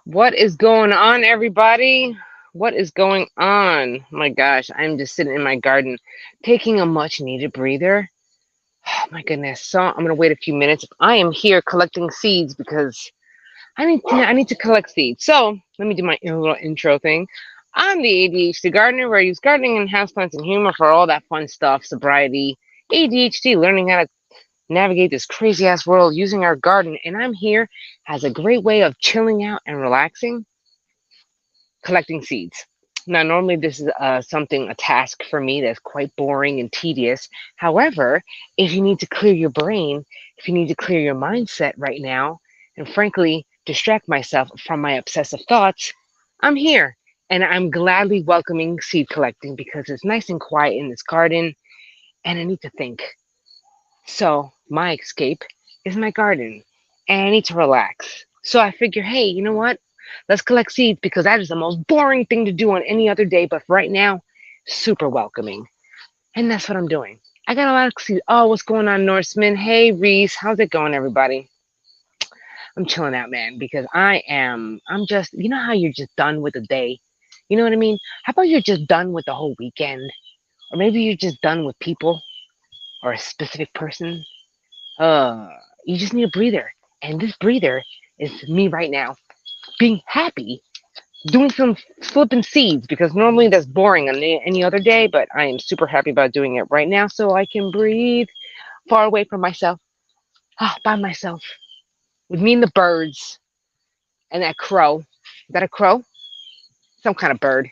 What is going on, everybody? What is going on? My gosh, I'm just sitting in my garden taking a much needed breather. Oh, my goodness. So I'm going to wait a few minutes. I am here collecting seeds because I need to collect seeds. So let me do my little intro thing. I'm the ADHD gardener where I use gardening and houseplants and humor for all that fun stuff, sobriety, ADHD, learning how to navigate this crazy ass world using our garden. And I'm here as a great way of chilling out and relaxing, collecting seeds. Now, normally this is a task for me that's quite boring and tedious. However, if you need to clear your brain, if you need to clear your mindset right now, and frankly, distract myself from my obsessive thoughts, I'm here. And I'm gladly welcoming seed collecting because it's nice and quiet in this garden and I need to think. So, my escape is my garden and I need to relax. So, I figure, hey, you know what? Let's collect seeds because that is the most boring thing to do on any other day. But right now, super welcoming. And that's what I'm doing. I got a lot of seeds. Oh, what's going on, Norseman? Hey, Reese. How's it going, everybody? I'm chilling out, man, because I'm just, you know how you're just done with the day? You know what I mean? How about you're just done with the whole weekend? Or maybe you're just done with people or a specific person. Uh, you just need a breather. And this breather is me right now being happy doing some flipping seeds because normally that's boring on any other day, but I am super happy about doing it right now so I can breathe far away from myself, by myself, with me and the birds and that crow. Is that a crow? Some kind of bird.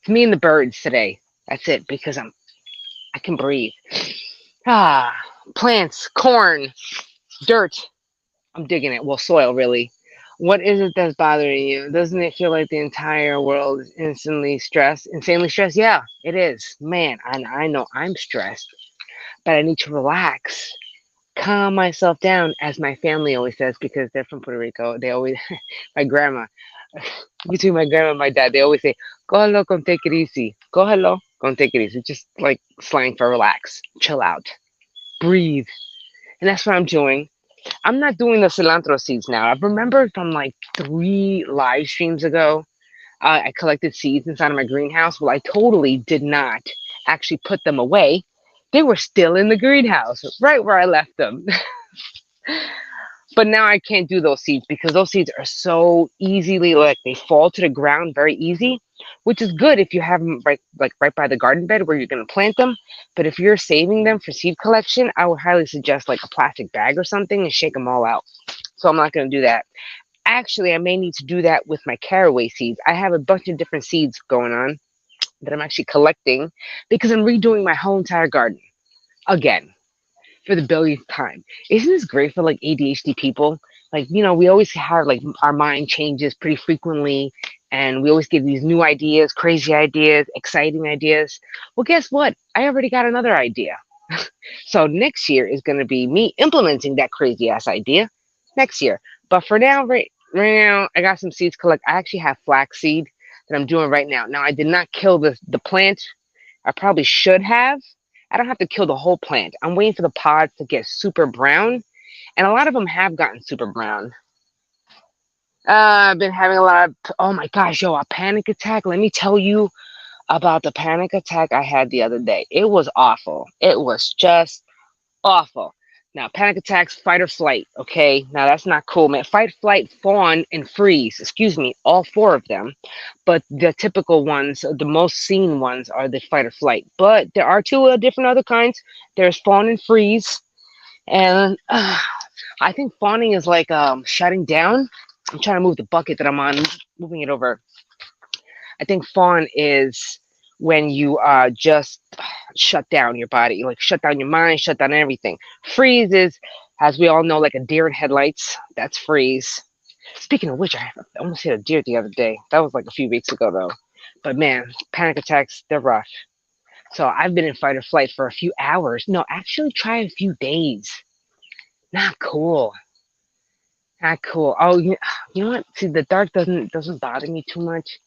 It's me and the birds today. That's it because I can breathe. Ah, plants, corn, dirt. I'm digging it. Well, soil really. What is it that's bothering you? Doesn't it feel like the entire world is insanely stressed? Yeah, it is. Man, I know I'm stressed, but I need to relax, calm myself down, as my family always says, because they're from Puerto Rico. They always, my grandma, between my grandma and my dad, they always say, "Cógelo con take it easy. Cógelo con take it easy." Just like slang for relax, chill out, breathe. And that's what I'm doing. I'm not doing the cilantro seeds now. I remember from like 3 live streams ago, I collected seeds inside of my greenhouse. Well, I totally did not actually put them away. They were still in the greenhouse, right where I left them. But now I can't do those seeds because those seeds are so easily like they fall to the ground very easy, which is good if you have them right by the garden bed where you're going to plant them. But if you're saving them for seed collection, I would highly suggest like a plastic bag or something and shake them all out. So I'm not going to do that. Actually, I may need to do that with my caraway seeds. I have a bunch of different seeds going on that I'm actually collecting because I'm redoing my whole entire garden again for the billionth time. Isn't this great for like ADHD people? Like, we always have like our mind changes pretty frequently and we always get these new ideas, crazy ideas, exciting ideas. Well, guess what? I already got another idea. So next year is going to be me implementing that crazy ass idea next year. But for now, right now, I got some seeds collect. I actually have flaxseed that I'm doing right now. Now I did not kill the plant. I probably should have. I don't have to kill the whole plant. I'm waiting for the pods to get super brown, and a lot of them have gotten super brown. I've been having a lot of, oh my gosh, yo, a panic attack. Let me tell you about the panic attack I had the other day. It was awful. It was just awful. Now, panic attacks, fight or flight. Okay, now that's not cool, man. Fight, flight, fawn, and freeze. Excuse me, all four of them. But the typical ones, the most seen ones, are the fight or flight. But there are two different other kinds. There's fawn and freeze, and I think fawning is like shutting down. I'm trying to move the bucket that I'm on, moving it over. I think fawn is when you just shut down your body, like shut down your mind, shut down everything. Freeze is, as we all know, like a deer in headlights. That's freeze. Speaking of which, I almost hit a deer the other day. That was like a few weeks ago, though. But man, panic attacks, they're rough. So I've been in fight or flight for a few hours. No, actually, try a few days. Not cool. Not cool. Oh, you know what? See, the dark doesn't bother me too much.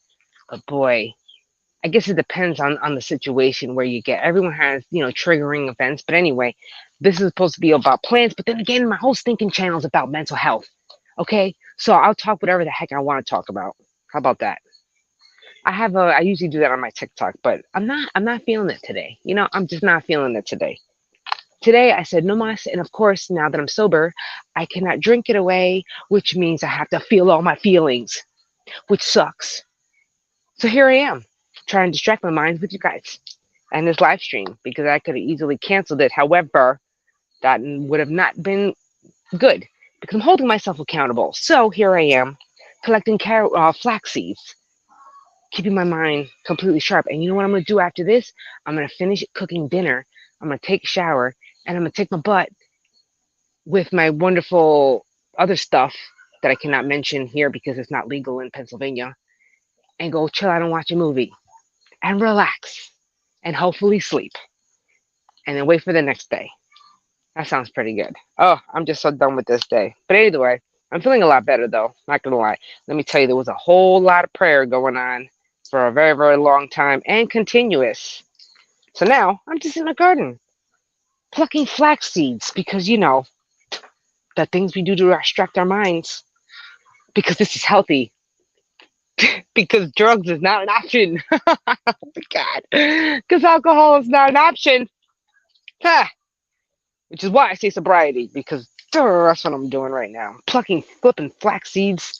But boy, I guess it depends on the situation where you get. Everyone has, triggering events. But anyway, this is supposed to be about plants. But then again, my whole stinking channel is about mental health. Okay, so I'll talk whatever the heck I want to talk about. How about that? I usually do that on my TikTok, but I'm not feeling it today. I'm just not feeling it today. Today I said no mas, and of course now that I'm sober, I cannot drink it away, which means I have to feel all my feelings, which sucks. So here I am, trying to distract my mind with you guys and this live stream because I could have easily canceled it. However, that would have not been good because I'm holding myself accountable. So here I am, collecting flax seeds, keeping my mind completely sharp. And you know what I'm going to do after this? I'm going to finish cooking dinner. I'm going to take a shower and I'm going to take my butt with my wonderful other stuff that I cannot mention here because it's not legal in Pennsylvania and go chill out and watch a movie and relax and hopefully sleep and then wait for the next day. That sounds pretty good. Oh, I'm just so done with this day. But anyway, I'm feeling a lot better though. Not gonna lie. Let me tell you, there was a whole lot of prayer going on for a very, very long time and continuous. So now I'm just in the garden plucking flax seeds because the things we do to distract our minds because this is healthy. Because drugs is not an option. Oh my God. Because alcohol is not an option. Huh. Which is why I say sobriety, because that's what I'm doing right now. Plucking, flipping flax seeds,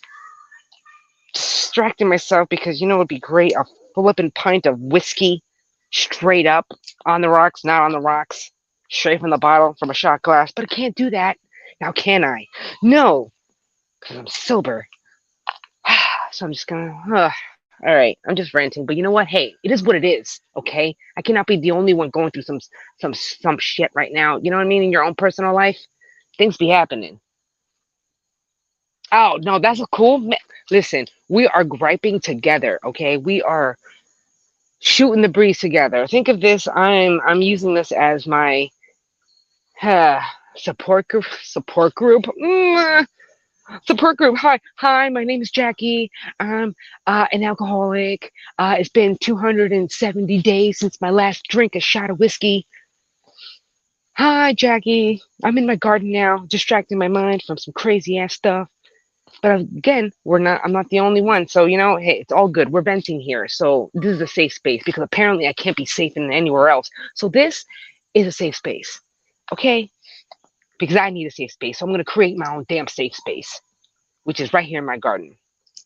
distracting myself because you know it would be great? A flipping pint of whiskey, straight up, on the rocks, not on the rocks, straight from the bottle, from a shot glass. But I can't do that. Now can I? No, because I'm sober. So I'm just gonna, all right, I'm just ranting, but you know what? Hey, it is what it is, okay? I cannot be the only one going through some shit right now. You know what I mean? In your own personal life, things be happening. Oh no, that's a cool. Listen, we are griping together, okay? We are shooting the breeze together. Think of this. I'm using this as my uh, support group. Support group. Support group. Hi. My name is Jackie. I'm an alcoholic. It's been 270 days since my last drink, a shot of whiskey. Hi, Jackie. I'm in my garden now, distracting my mind from some crazy ass stuff. But again, I'm not the only one. So, hey, it's all good. We're venting here. So this is a safe space because apparently I can't be safe in anywhere else. So this is a safe space. Okay? Because I need a safe space. So I'm going to create my own damn safe space, which is right here in my garden,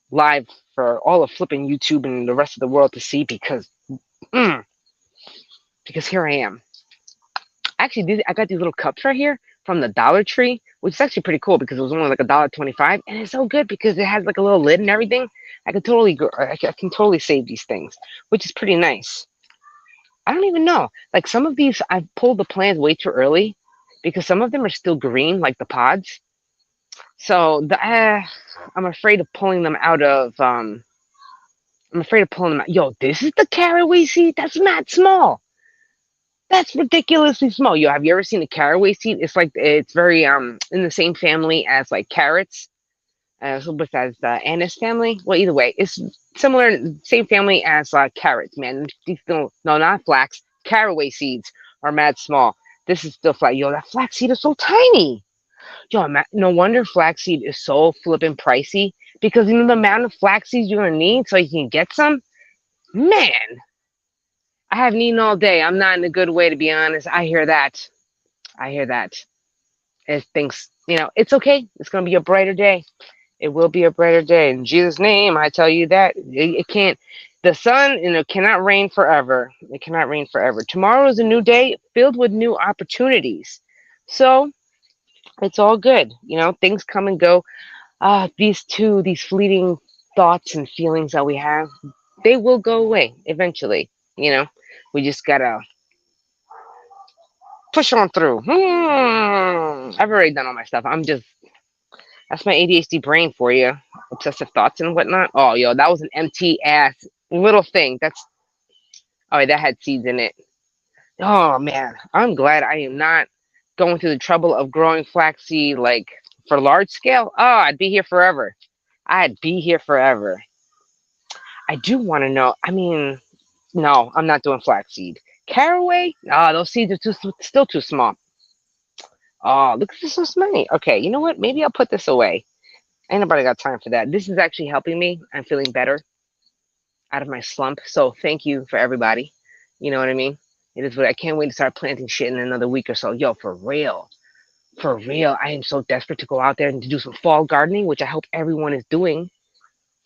live for all of flipping YouTube and the rest of the world to see mm, because here I am. Actually, I got these little cups right here from the Dollar Tree, which is actually pretty cool because it was only like $1.25, and it's so good because it has like a little lid and everything. I can totally save these things, which is pretty nice. I don't even know. Like some of these, I've pulled the plants way too early because some of them are still green, like the pods. So I'm afraid of pulling them out of. I'm afraid of pulling them out. Yo, this is the caraway seed. That's not small. That's ridiculously small. Have you ever seen a caraway seed? It's very in the same family as like carrots, besides the anise family. Well, either way, it's similar, same family as carrots. Man, no, not flax. Caraway seeds are mad small. This is still flat. Yo, that flax seed is so tiny. Yo, no wonder flaxseed is so flippin' pricey because you know the amount of flax seeds you're gonna need so you can get some. Man, I haven't eaten all day. I'm not in a good way to be honest. I hear that. I hear that. It thinks it's okay. It's gonna be a brighter day. It will be a brighter day in Jesus' name. I tell you that it can't. The sun, cannot reign forever. It cannot reign forever. Tomorrow is a new day filled with new opportunities. So it's all good. Things come and go. These fleeting thoughts and feelings that we have, they will go away eventually. We just gotta push on through. I've already done all my stuff. That's my ADHD brain for you. Obsessive thoughts and whatnot. Oh, yo, that was an empty ass little thing. That had seeds in it. Oh man, I'm glad I am not going through the trouble of growing flaxseed like for large scale. Oh, I'd be here forever. I'd be here forever. I do want to know. I mean, no, I'm not doing flaxseed. Caraway? Ah, those seeds are still too small. Oh, look, this is so smelly. Okay, you know what? Maybe I'll put this away. Ain't nobody got time for that. This is actually helping me. I'm feeling better out of my slump. So thank you for everybody. You know what I mean? It is what I can't wait to start planting shit in another week or so. Yo, for real. For real. I am so desperate to go out there and to do some fall gardening, which I hope everyone is doing.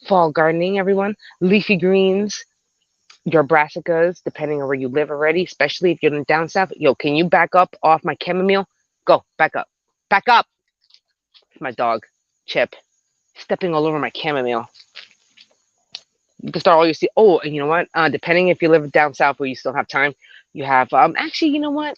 Fall gardening, everyone. Leafy greens, your brassicas, depending on where you live already, especially if you're down south. Yo, can you back up off my chamomile? Go, back up. Back up. My dog, Chip, stepping all over my chamomile. You can start all your Oh, and you know what? Depending if you live down south where you still have time, you have actually, you know what?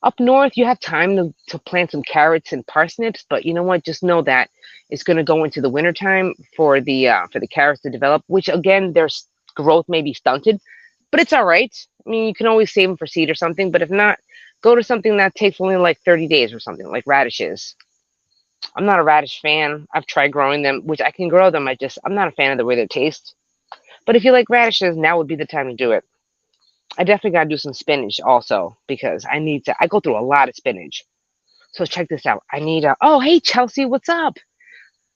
Up north, you have time to plant some carrots and parsnips, but you know what? Just know that it's going to go into the wintertime for the carrots to develop, which again, their growth may be stunted, but it's all right. I mean, you can always save them for seed or something, but if not, go to something that takes only like 30 days or something, like radishes. I'm not a radish fan. I've tried growing them, which I can grow them. I'm not a fan of the way they taste. But if you like radishes, now would be the time to do it. I definitely got to do some spinach also because I go through a lot of spinach. So check this out. Oh, hey, Chelsea, what's up?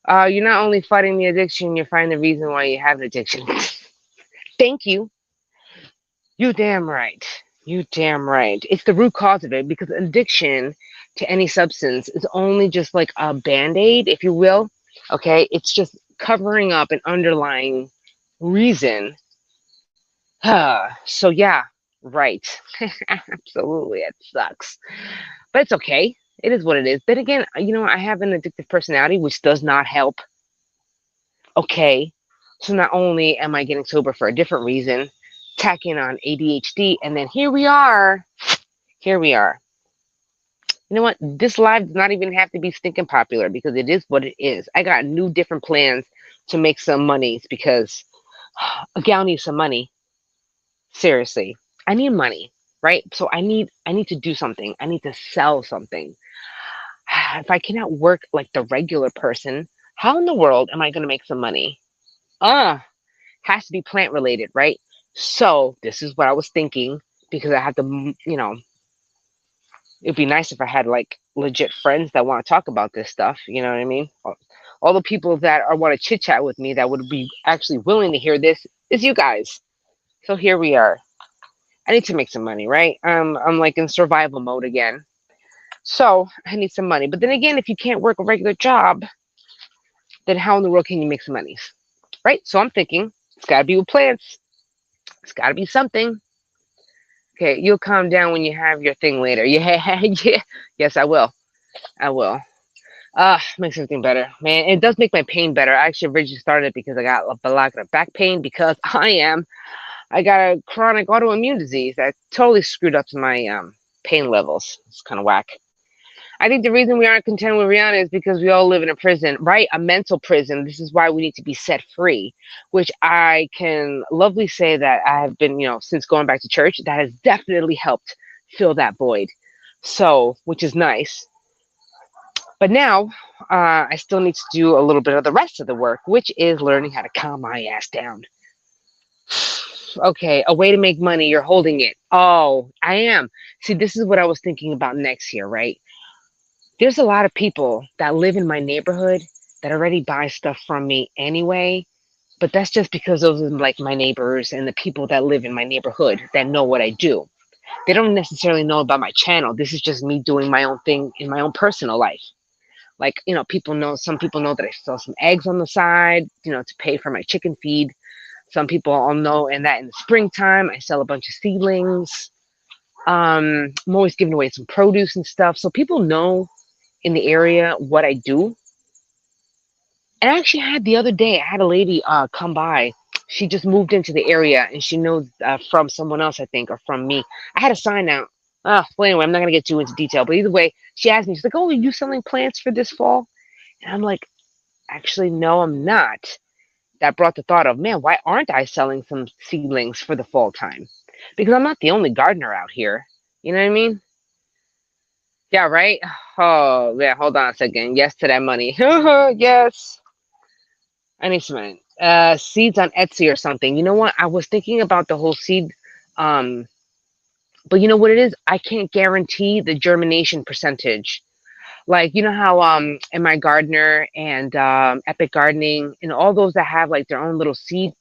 You're not only fighting the addiction, you're fighting the reason why you have an addiction. Thank you. You damn right. You damn right. It's the root cause of it because addiction to any substance is only just like a band-aid, if you will. Okay. It's just covering up an underlying reason. So yeah, right. Absolutely. It sucks. But it's okay. It is what it is. Then again, I have an addictive personality, which does not help. Okay. So not only am I getting sober for a different reason, tacking on ADHD, and then here we are. Here we are. You know what? This live does not even have to be stinking popular because it is what it is. I got new different plans to make some monies because a gal needs some money. Seriously. I need money, right? So I need to do something. I need to sell something. If I cannot work like the regular person, how in the world am I going to make some money? Has to be plant related, right? So this is what I was thinking because I have to, it'd be nice if I had like legit friends that want to talk about this stuff. You know what I mean? All the people that are want to chit chat with me that would be actually willing to hear this is you guys. So here we are. I need to make some money, right? I'm like in survival mode again. So I need some money. But then again, if you can't work a regular job, then how in the world can you make some money? Right? So I'm thinking it's got to be with plants. It's got to be something. Okay, you'll calm down when you have your thing later. Yeah, yeah. Yes, I will. I will. Makes everything better. Man, it does make my pain better. I actually originally started because I got a lot of back pain because I got a chronic autoimmune disease that totally screwed up my pain levels. It's kind of whack. I think the reason we aren't content with Rihanna is because we all live in a prison, right? A mental prison. This is why we need to be set free, which I can lovely say that I have been, since going back to church, that has definitely helped fill that void. So, which is nice. But now I still need to do a little bit of the rest of the work, which is learning how to calm my ass down. Okay, a way to make money. You're holding it. Oh, I am. See, this is what I was thinking about next year, right? There's a lot of people that live in my neighborhood that already buy stuff from me anyway. But that's just because those are like my neighbors and the people that live in my neighborhood that know what I do. They don't necessarily know about my channel. This is just me doing my own thing in my own personal life. Like, some people know that I sell some eggs on the side, to pay for my chicken feed. Some people all know, and that in the springtime, I sell a bunch of seedlings. I'm always giving away some produce and stuff. So people know in the area what I do. And I actually had the other day, I had a lady come by. She just moved into the area and she knows from someone else, I think, or from me. I had a sign out. Well, anyway, I'm not going to get too into detail, but either way, she asked me, she's like, oh, are you selling plants for this fall? And I'm like, actually, no, I'm not. That brought the thought of, man, why aren't I selling some seedlings for the fall time? Because I'm not the only gardener out here. You know what I mean? Yeah, right? Oh, yeah, hold on a second. Yes to that money. Yes. I need some money. Seeds on Etsy or something. You know what? I was thinking about the whole seed, but you know what it is? I can't guarantee the germination percentage. Like, you know how in my gardener and Epic Gardening and all those that have like their own little seed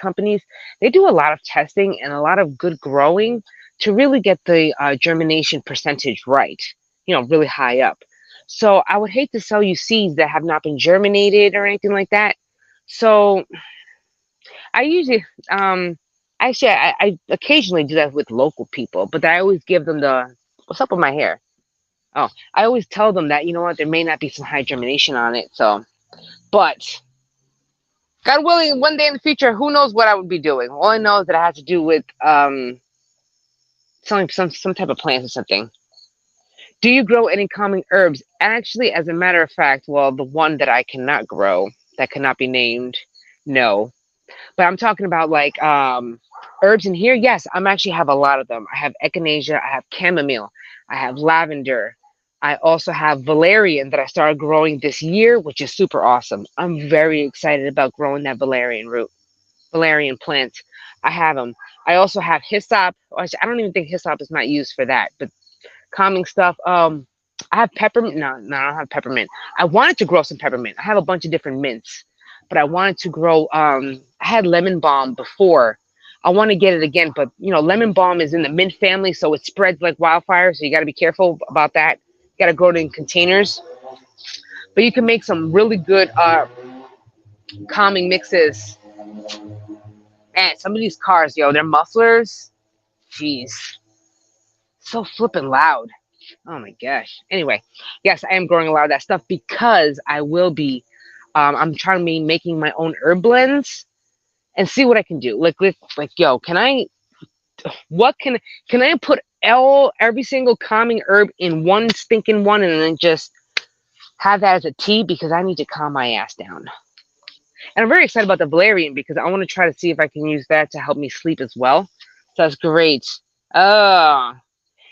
companies, they do a lot of testing and a lot of good growing to really get the germination percentage right, you know, really high up. So I would hate to sell you seeds that have not been germinated or anything like that. So I usually, actually, I occasionally do that with local people, but I always give them the, what's up with my hair? Oh, I always tell them that, you know what, there may not be some high germination on it. So, but God willing, one day in the future, who knows what I would be doing? All I know is that I have to do with selling some type of plants or something. Do you grow any calming herbs? Actually, as a matter of fact, well, the one that I cannot grow, that cannot be named, no. But I'm talking about like herbs in here. Yes, I'm actually have a lot of them. I have echinacea, I have chamomile, I have lavender. I also have valerian that I started growing this year, which is super awesome. I'm very excited about growing that valerian plant. I have them. I also have hyssop. Actually, I don't even think hyssop is not used for that, but calming stuff. I have peppermint. No, I don't have peppermint. I wanted to grow some peppermint. I have a bunch of different mints, but I wanted to grow. I had lemon balm before. I want to get it again, but you know, lemon balm is in the mint family, so it spreads like wildfire. So you got to be careful about that. You got to grow it in containers, but you can make some really good calming mixes. And some of these cars, yo, they're mufflers. Jeez, so flipping loud. Oh my gosh. Anyway, yes, I am growing a lot of that stuff because I will be. I'm trying to be making my own herb blends and see what I can do. Like, yo, can I? What can I put every single calming herb in one stinking one and then just have that as a tea because I need to calm my ass down. And I'm very excited about the valerian because I want to try to see if I can use that to help me sleep as well. So that's great. Oh,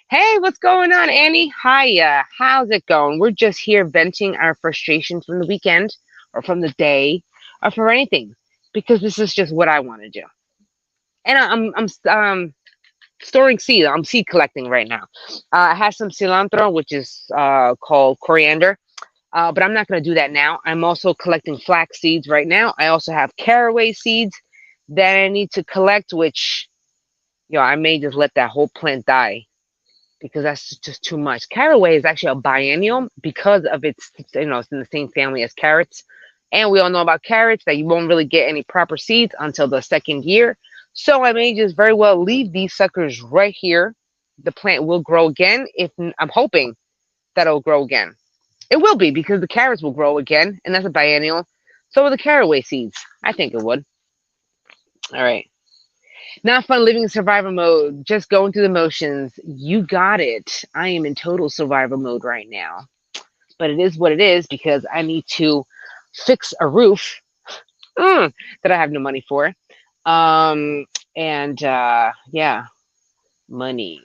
hey, what's going on, Annie? Hiya. How's it going? We're just here venting our frustration from the weekend or from the day or for anything because this is just what I want to do. And I'm storing seed. I'm seed collecting right now. I have some cilantro, which is called coriander, but I'm not going to do that now. I'm also collecting flax seeds right now. I also have caraway seeds that I need to collect, which, I may just let that whole plant die because that's just too much. Caraway is actually a biennial because of it's in the same family as carrots. And we all know about carrots that you won't really get any proper seeds until the second year. So I may just very well leave these suckers right here. The plant will grow again. If I'm hoping that it'll grow again. It will be because the carrots will grow again, and that's a biennial. So will the caraway seeds. I think it would. All right. Not fun living in survival mode, just going through the motions. You got it. I am in total survival mode right now. But it is what it is because I need to fix a roof that I have no money for. Yeah, money.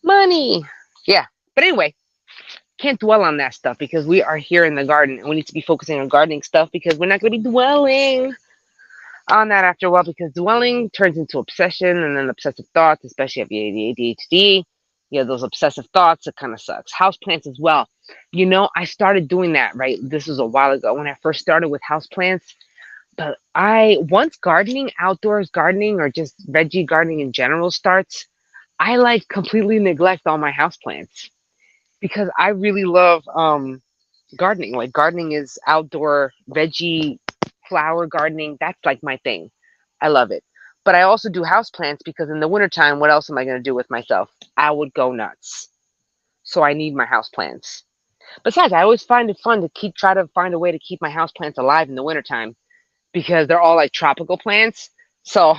Money. Yeah. But anyway, can't dwell on that stuff because we are here in the garden and we need to be focusing on gardening stuff because we're not going to be dwelling on that after a while because dwelling turns into obsession and then obsessive thoughts, especially if you have ADHD. Those obsessive thoughts, it kind of sucks. Houseplants as well. I started doing that, right? This was a while ago when I first started with houseplants. But once gardening, outdoors gardening, or just veggie gardening in general starts, I like completely neglect all my houseplants because I really love gardening. Like gardening is outdoor veggie flower gardening. That's like my thing. I love it. But I also do houseplants because in the wintertime, what else am I going to do with myself? I would go nuts. So I need my houseplants. Besides, I always find it fun to try to find a way to keep my houseplants alive in the wintertime because they're all like tropical plants. So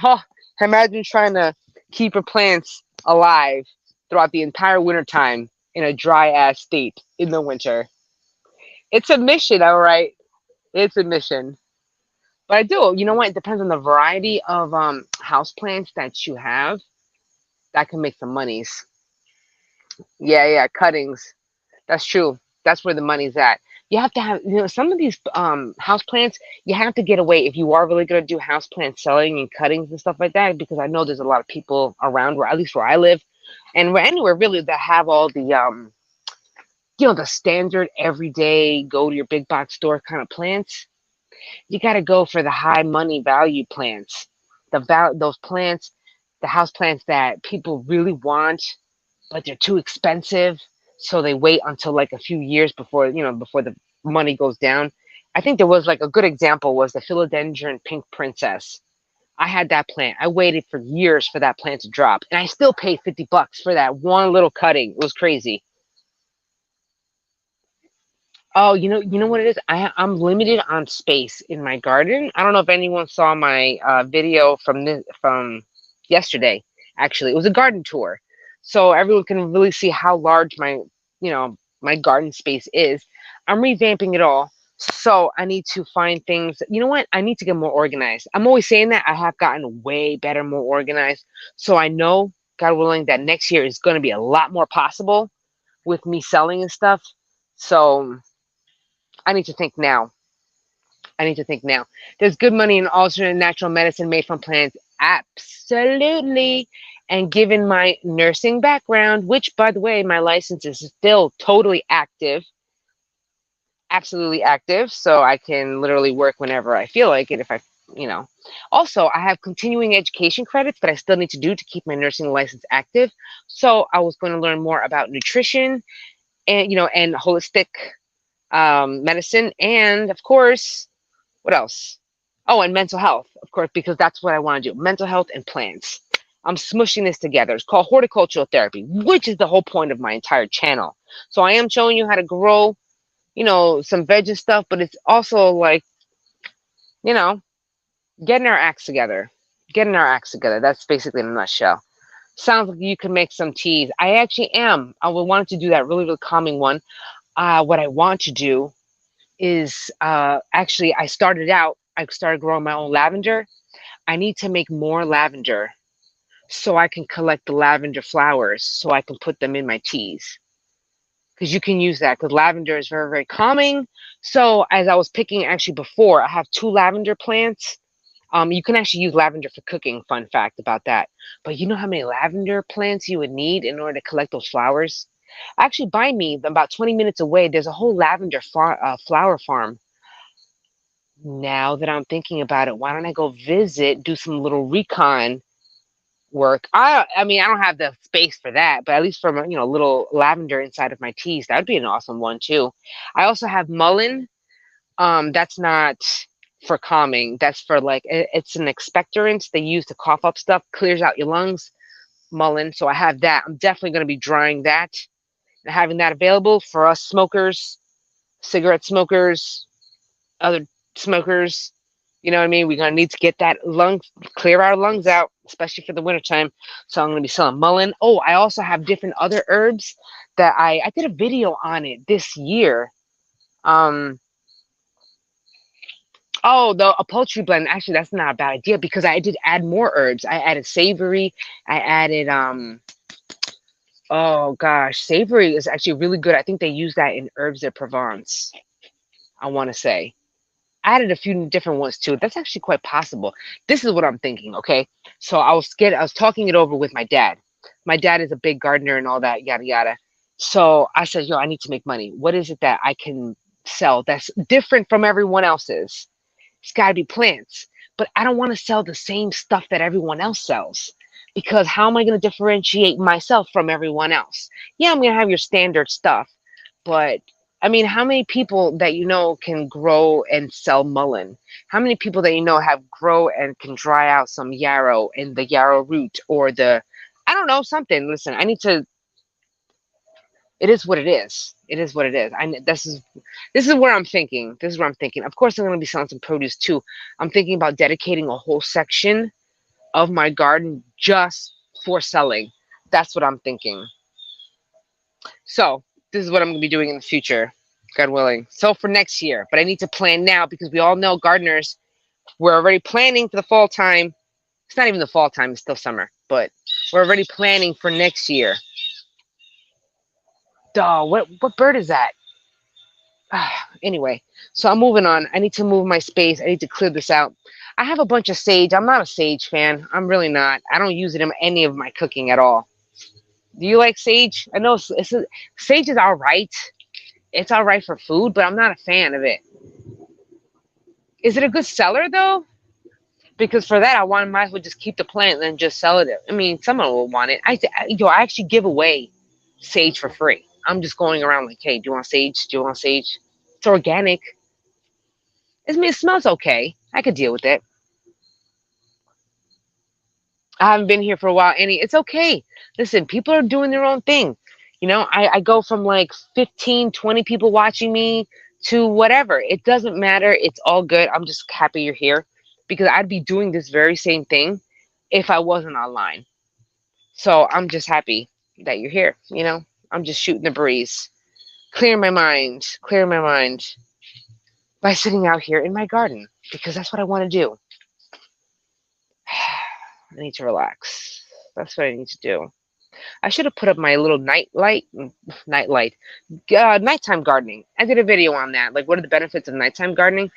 imagine trying to keep your plants alive throughout the entire wintertime in a dry ass state in the winter. It's a mission, all right. It's a mission. But I do. You know what? It depends on the variety of house plants that you have. That can make some monies. Yeah, cuttings. That's true. That's where the money's at. You have to have, some of these house plants, you have to get away if you are really going to do house plant selling and cuttings and stuff like that, because I know there's a lot of people around at least where I live, and anywhere really that have all the the standard everyday go to your big box store kind of plants. You got to go for the high money value plants. Those plants, the house plants that people really want, but they're too expensive, so they wait until like a few years before the money goes down. I think there was like a good example was the philodendron pink princess. I had that plant. I waited for years for that plant to drop, and I still paid $50 for that one little cutting. It was crazy. Oh, you know what it is? I'm limited on space in my garden. I don't know if anyone saw my video from yesterday. Actually, it was a garden tour, so everyone can really see how large my garden space is. I'm revamping it all, so I need to find things. You know what? I need to get more organized. I'm always saying that I have gotten way better, more organized. So I know, God willing, that next year is going to be a lot more possible with me selling and stuff. So I need to think now. I need to think now. There's good money in alternate natural medicine made from plants. Absolutely. And given my nursing background, which, by the way, my license is still totally active, absolutely active, so I can literally work whenever I feel like it if you know. Also, I have continuing education credits that I still need to do to keep my nursing license active. So I was going to learn more about nutrition and holistic medicine, and of course, what else? Oh, and mental health, of course, because that's what I want to do. Mental health and plants. I'm smushing this together. It's called horticultural therapy, which is the whole point of my entire channel. So I am showing you how to grow, some veg and stuff, but it's also like, you know, getting our acts together. Getting our acts together. That's basically in a nutshell. Sounds like you can make some teas. I actually am. I would want to do that really, really calming one. What I want to do is actually I started growing my own lavender. I need to make more lavender so I can collect the lavender flowers so I can put them in my teas. Because you can use that because lavender is very, very calming. So as I was picking actually before, I have two lavender plants. You can actually use lavender for cooking. Fun fact about that. But you know how many lavender plants you would need in order to collect those flowers? Actually, by me, about 20 minutes away, there's a whole lavender flower farm. Now that I'm thinking about it, why don't I go visit, do some little recon work? I mean, I don't have the space for that, but at least for little lavender inside of my teas, that would be an awesome one too. I also have mullein. That's not for calming. That's for like it's an expectorant they use to cough up stuff, clears out your lungs. Mullein. So I have that. I'm definitely going to be drying that and having that available for us smokers, cigarette smokers, other smokers. You know what I mean? We're gonna need to get that clear our lungs out, especially for the wintertime. So I'm gonna be selling mullein. Oh, I also have different other herbs that I did a video on it this year. Oh, a poultry blend. Actually, that's not a bad idea because I did add more herbs. I added savory. I added oh gosh, savory is actually really good. I think they use that in herbs de Provence. I want to say. I added a few different ones too. That's actually quite possible. This is what I'm thinking, okay? So I was talking it over with my dad. My dad is a big gardener and all that, yada yada. So I said, yo, I need to make money. What is it that I can sell that's different from everyone else's? It's got to be plants. But I don't want to sell the same stuff that everyone else sells because how am I going to differentiate myself from everyone else? Yeah, I'm going to have your standard stuff, but I mean, how many people that you know can grow and sell mullein? How many people that you know have grow and can dry out some yarrow and the yarrow root or I don't know, something. Listen, I need to. It is what it is. It is what it is. This is where I'm thinking. This is where I'm thinking. Of course, I'm going to be selling some produce too. I'm thinking about dedicating a whole section of my garden just for selling. That's what I'm thinking. So this is what I'm going to be doing in the future, God willing. So for next year, but I need to plan now because we all know gardeners, we're already planning for the fall time. It's not even the fall time, it's still summer, but we're already planning for next year. Duh, what bird is that? Anyway, so I'm moving on. I need to move my space. I need to clear this out. I have a bunch of sage. I'm not a sage fan. I'm really not. I don't use it in any of my cooking at all. Do you like sage? I know sage is all right. It's all right for food, but I'm not a fan of it. Is it a good seller though? Because for that, might as well just keep the plant and just sell it. I mean, someone will want it. I actually give away sage for free. I'm just going around like, hey, do you want sage? Do you want sage? It's organic. I mean, it smells okay. I could deal with it. I haven't been here for a while, Annie. It's okay. Listen, people are doing their own thing. I go from like 15, 20 people watching me to whatever. It doesn't matter. It's all good. I'm just happy you're here because I'd be doing this very same thing if I wasn't online. So I'm just happy that you're here. I'm just shooting the breeze, clear my mind by sitting out here in my garden because that's what I want to do. I need to relax. That's what I need to do. I should have put up my little nighttime gardening. I did a video on that. Like, what are the benefits of nighttime gardening?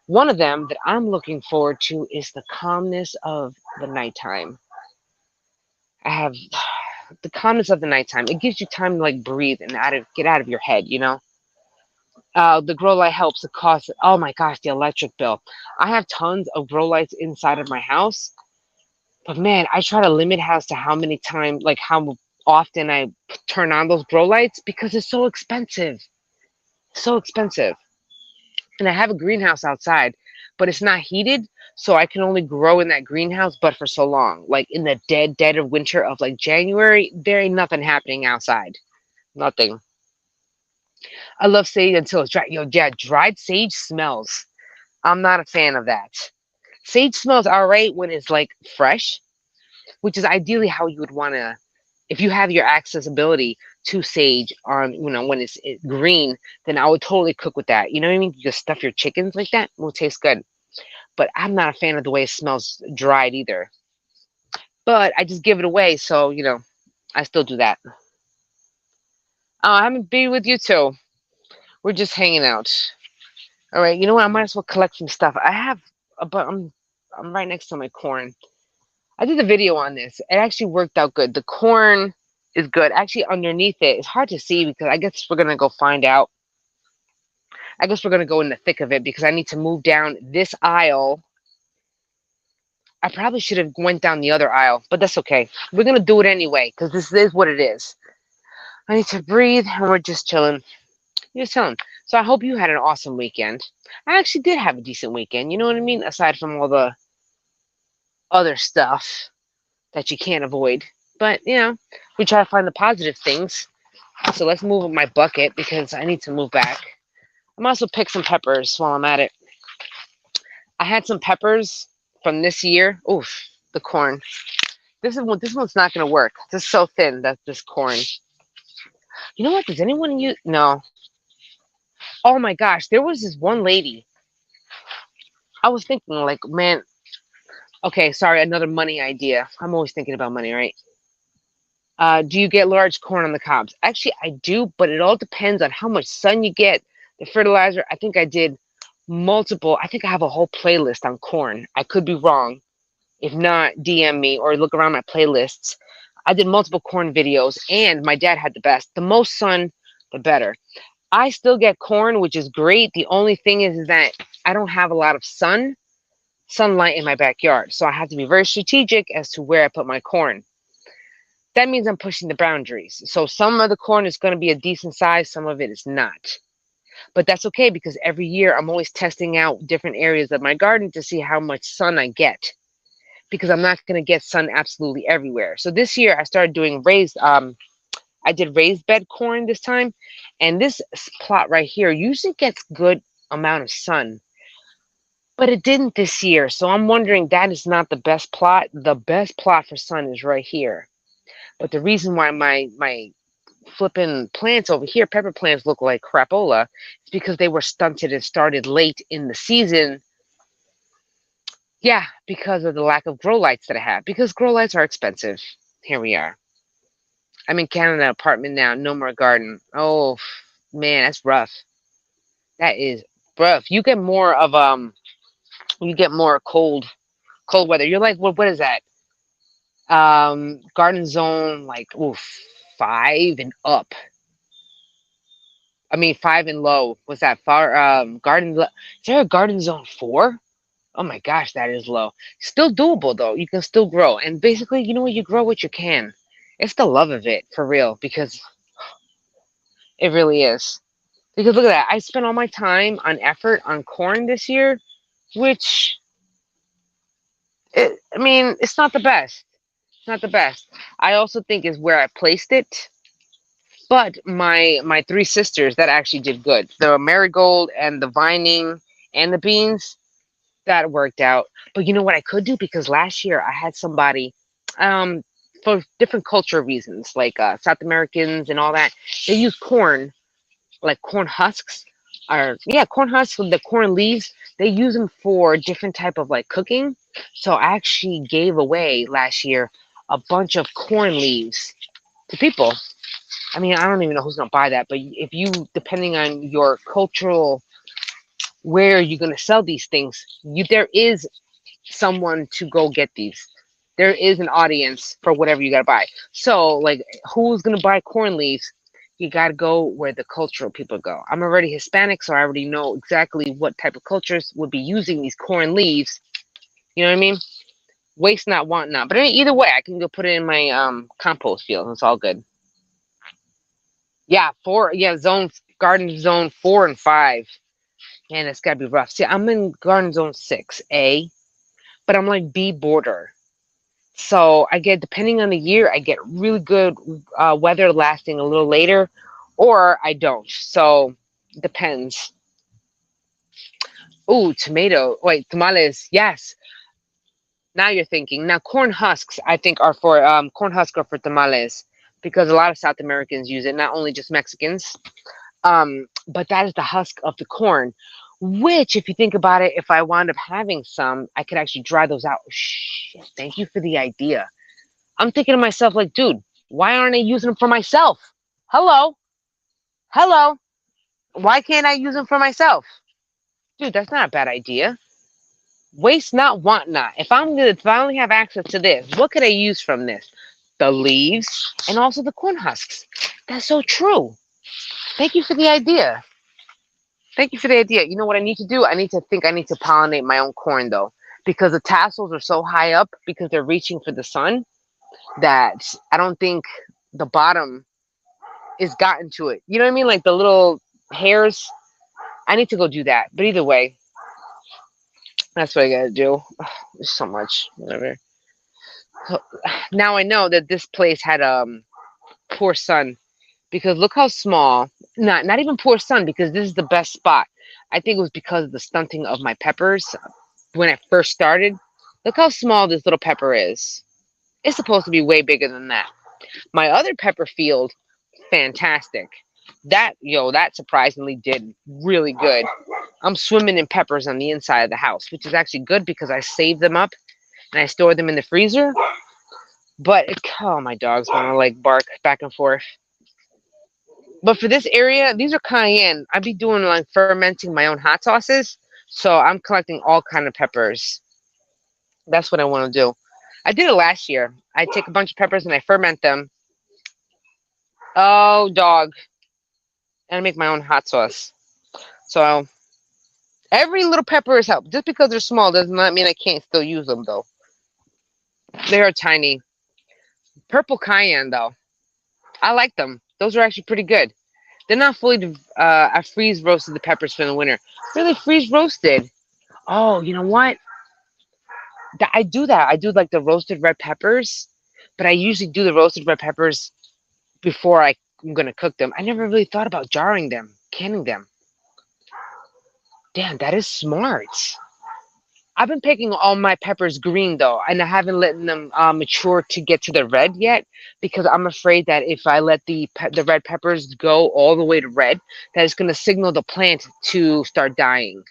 One of them that I'm looking forward to is the calmness of the nighttime. I have the calmness of the nighttime. It gives you time to like breathe and get out of your head. The grow light helps the cost. Oh my gosh, the electric bill. I have tons of grow lights inside of my house, but man, I try to limit as to how many times, like how often I turn on those grow lights because it's so expensive. So expensive. And I have a greenhouse outside, but it's not heated, so I can only grow in that greenhouse but for so long. Like in the dead of winter of like January, there ain't nothing happening outside. Nothing. I love sage until it's dry. Yeah, dried sage smells. I'm not a fan of that. Sage smells all right when it's like fresh, which is ideally how you would want to, if you have your accessibility to sage on, when it's green, then I would totally cook with that. You know what I mean? You just stuff your chickens like that, it will taste good. But I'm not a fan of the way it smells dried either. But I just give it away, so I still do that. I haven't been with you too. We're just hanging out. All right, you know what? I might as well collect some stuff. I have, but I'm right next to my corn. I did a video on this. It actually worked out good. The corn is good. Actually, underneath it, it's hard to see because I guess we're gonna go find out. I guess we're gonna go in the thick of it because I need to move down this aisle. I probably should have went down the other aisle, but that's okay. We're gonna do it anyway because this is what it is. I need to breathe, and we're just chilling. Just chilling. So I hope you had an awesome weekend. I actually did have a decent weekend. You know what I mean? Aside from all the other stuff that you can't avoid. But, we try to find the positive things. So let's move my bucket because I need to move back. I'm also pick some peppers while I'm at it. I had some peppers from this year. Oof, the corn. This one's not going to work. This is so thin, this corn. You know what? Does anyone use? No. Oh my gosh, there was this one lady. I was thinking like, man, okay, sorry, another money idea. I'm always thinking about money, right? Do you get large corn on the cobs? Actually, I do, but it all depends on how much sun you get. The fertilizer, I think I did multiple. I think I have a whole playlist on corn. I could be wrong. If not, DM me or look around my playlists. I did multiple corn videos, and my dad had the best. The most sun, the better. I still get corn, which is great. The only thing is that I don't have a lot of sunlight in my backyard. So I have to be very strategic as to where I put my corn. That means I'm pushing the boundaries. So some of the corn is going to be a decent size, some of it is not. But that's okay because every year I'm always testing out different areas of my garden to see how much sun I get. Because I'm not going to get sun absolutely everywhere. So this year I started doing I did raised bed corn this time. And this plot right here usually gets good amount of sun. But it didn't this year. So I'm wondering that is not the best plot. The best plot for sun is right here. But the reason why my flipping plants over here, pepper plants, look like crapola, is because they were stunted and started late in the season. Yeah, because of the lack of grow lights that I have. Because grow lights are expensive. Here we are. I'm in Canada apartment now. No more garden. Oh man, that's rough. That is rough. You get more of cold weather. You're like, what is that? Garden zone like 5 and up. I mean, 5 and low. What's that? Far is there a garden zone 4? Oh my gosh, that is low. Still doable though. You can still grow. And basically, you know what? You grow what you can. It's the love of it for real because it really is. Because look at that. I spent all my time on effort on corn this year, which I mean, it's not the best. It's not the best. I also think is where I placed it. But my three sisters that actually did good. The marigold and the vining and the beans that worked out. But you know what I could do because last year I had somebody, um, for different cultural reasons, like South Americans and all that. They use corn, like corn husks, or yeah, corn husks with the corn leaves. They use them for different type of like cooking. So I actually gave away last year a bunch of corn leaves to people. I mean, I don't even know who's gonna buy that, but if you, depending on your cultural, where you're gonna sell these things, there is someone to go get these. There is an audience for whatever you gotta buy. So, like, who's gonna buy corn leaves? You gotta go where the cultural people go. I'm already Hispanic, so I already know exactly what type of cultures would be using these corn leaves. You know what I mean? Waste not, want not. But either way, I can go put it in my compost field. It's all good. Yeah, four. Yeah, garden zone 4 and 5. Man, it's gotta be rough. See, I'm in garden zone 6A, but I'm like B border. So I get, depending on the year, I get really good weather lasting a little later, or I don't. So depends. Ooh, tomato. Wait, tamales. Yes. Now you're thinking. Now corn husks, I think, are for corn husks are for tamales because a lot of South Americans use it, not only just Mexicans. But that is the husk of the corn, which, if you think about it, if I wound up having some, I could actually dry those out. Shit, thank you for the idea. I'm thinking to myself, like, dude, why aren't I using them for myself? Hello, hello. Why can't I use them for myself? Dude, that's not a bad idea. Waste not, want not. If I only have access to this, what could I use from this? The leaves and also the corn husks. That's so true. Thank you for the idea. Thank you for the idea. You know what I need to do? I need to pollinate my own corn though, because the tassels are so high up because they're reaching for the sun that I don't think the bottom is gotten to it. You know what I mean? Like the little hairs. I need to go do that. But either way, that's what I gotta do. There's so much. Whatever. So, now I know that this place had poor sun because look how small. Not even poor sun because this is the best spot. I think it was because of the stunting of my peppers when I first started. Look how small this little pepper is. It's supposed to be way bigger than that. My other pepper field, fantastic. That surprisingly did really good. I'm swimming in peppers on the inside of the house, which is actually good because I save them up and I store them in the freezer. But my dogs want to like bark back and forth. But for this area, these are cayenne. I'd be doing like fermenting my own hot sauces. So I'm collecting all kind of peppers. That's what I want to do. I did it last year. I take a bunch of peppers and I ferment them. Oh, dog. And I make my own hot sauce. So every little pepper is help. Just because they're small does not mean I can't still use them though. They are tiny. Purple cayenne though. I like them. Those are actually pretty good. They're not fully. I freeze roasted the peppers for the winter. Really freeze roasted. Oh, you know what? I do that. I do like the roasted red peppers, but I usually do the roasted red peppers before I'm gonna cook them. I never really thought about jarring them, canning them. Damn, that is smart. I've been picking all my peppers green though, and I haven't let them mature to get to the red yet because I'm afraid that if I let the red peppers go all the way to red, that it's going to signal the plant to start dying.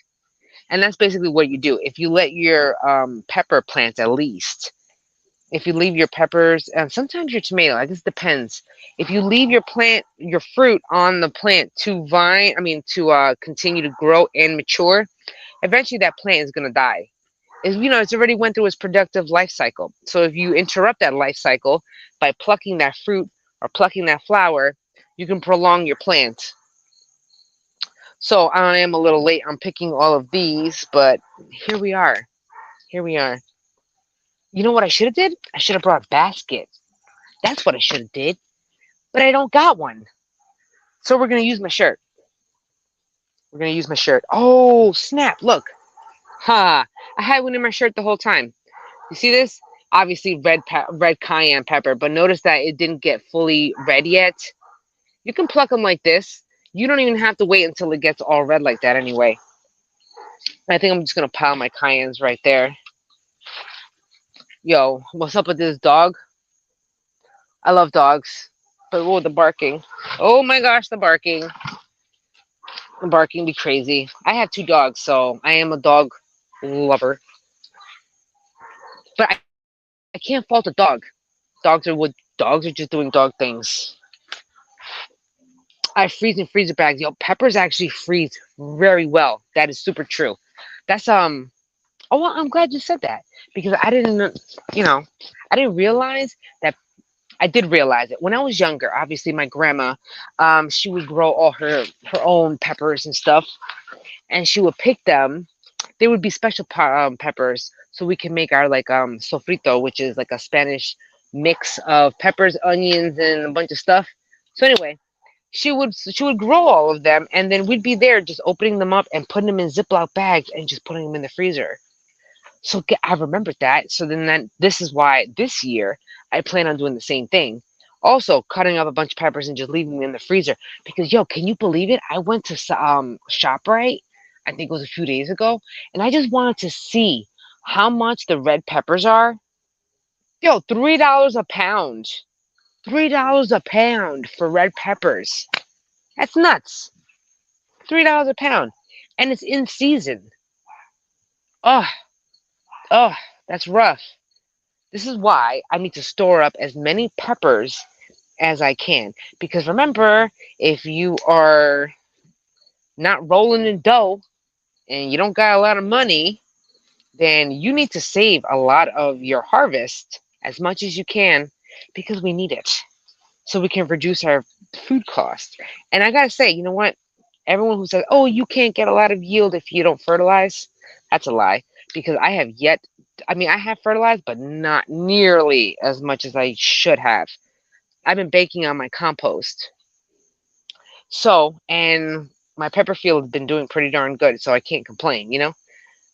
And that's basically what you do. If you let your pepper plants, at least, if you leave your peppers and sometimes your tomato, I guess depends. If you leave your fruit on the plant to continue to grow and mature, eventually that plant is going to die. It's already went through its productive life cycle. So if you interrupt that life cycle by plucking that fruit or plucking that flower, you can prolong your plant. So I am a little late. I'm picking all of these, but here we are. Here we are. You know what I should have did? I should have brought a basket. That's what I should have did. But I don't got one. So we're gonna use my shirt. We're gonna use my shirt. Oh snap! Look, ha! I had one in my shirt the whole time. You see this? Obviously red cayenne pepper, but notice that it didn't get fully red yet. You can pluck them like this. You don't even have to wait until it gets all red like that anyway. I think I'm just gonna pile my cayennes right there. Yo, what's up with this dog? I love dogs. But whoa, the barking. Oh my gosh, the barking. The barking be crazy. I have two dogs, so I am a dog lover. But I can't fault a dog. Dogs are just doing dog things. I freeze in freezer bags. Yo, peppers actually freeze very well. That is super true. That's oh well, I'm glad you said that because I didn't you know, I didn't realize that I did realize it when I was younger. Obviously, my grandma, she would grow all her own peppers and stuff, and she would pick them. They would be special peppers, so we can make our like sofrito, which is like a Spanish mix of peppers, onions, and a bunch of stuff. So anyway, she would grow all of them, and then we'd be there just opening them up and putting them in Ziploc bags and just putting them in the freezer. So I remembered that. So then this is why this year I plan on doing the same thing. Also, cutting up a bunch of peppers and just leaving them in the freezer. Because yo, can you believe it? I went to Shoprite. I think it was a few days ago, and I just wanted to see how much the red peppers are. Yo, $3 a pound. $3 a pound for red peppers. That's nuts. $3 a pound, and it's in season. Oh, oh, that's rough. This is why I need to store up as many peppers as I can. Because remember, if you are not rolling in dough and you don't got a lot of money, then you need to save a lot of your harvest as much as you can because we need it so we can reduce our food cost. And I got to say, you know what? Everyone who says, oh, you can't get a lot of yield if you don't fertilize, that's a lie because I have fertilized, but not nearly as much as I should have. I've been baking on my compost. So, and my pepper field has been doing pretty darn good, so I can't complain, you know?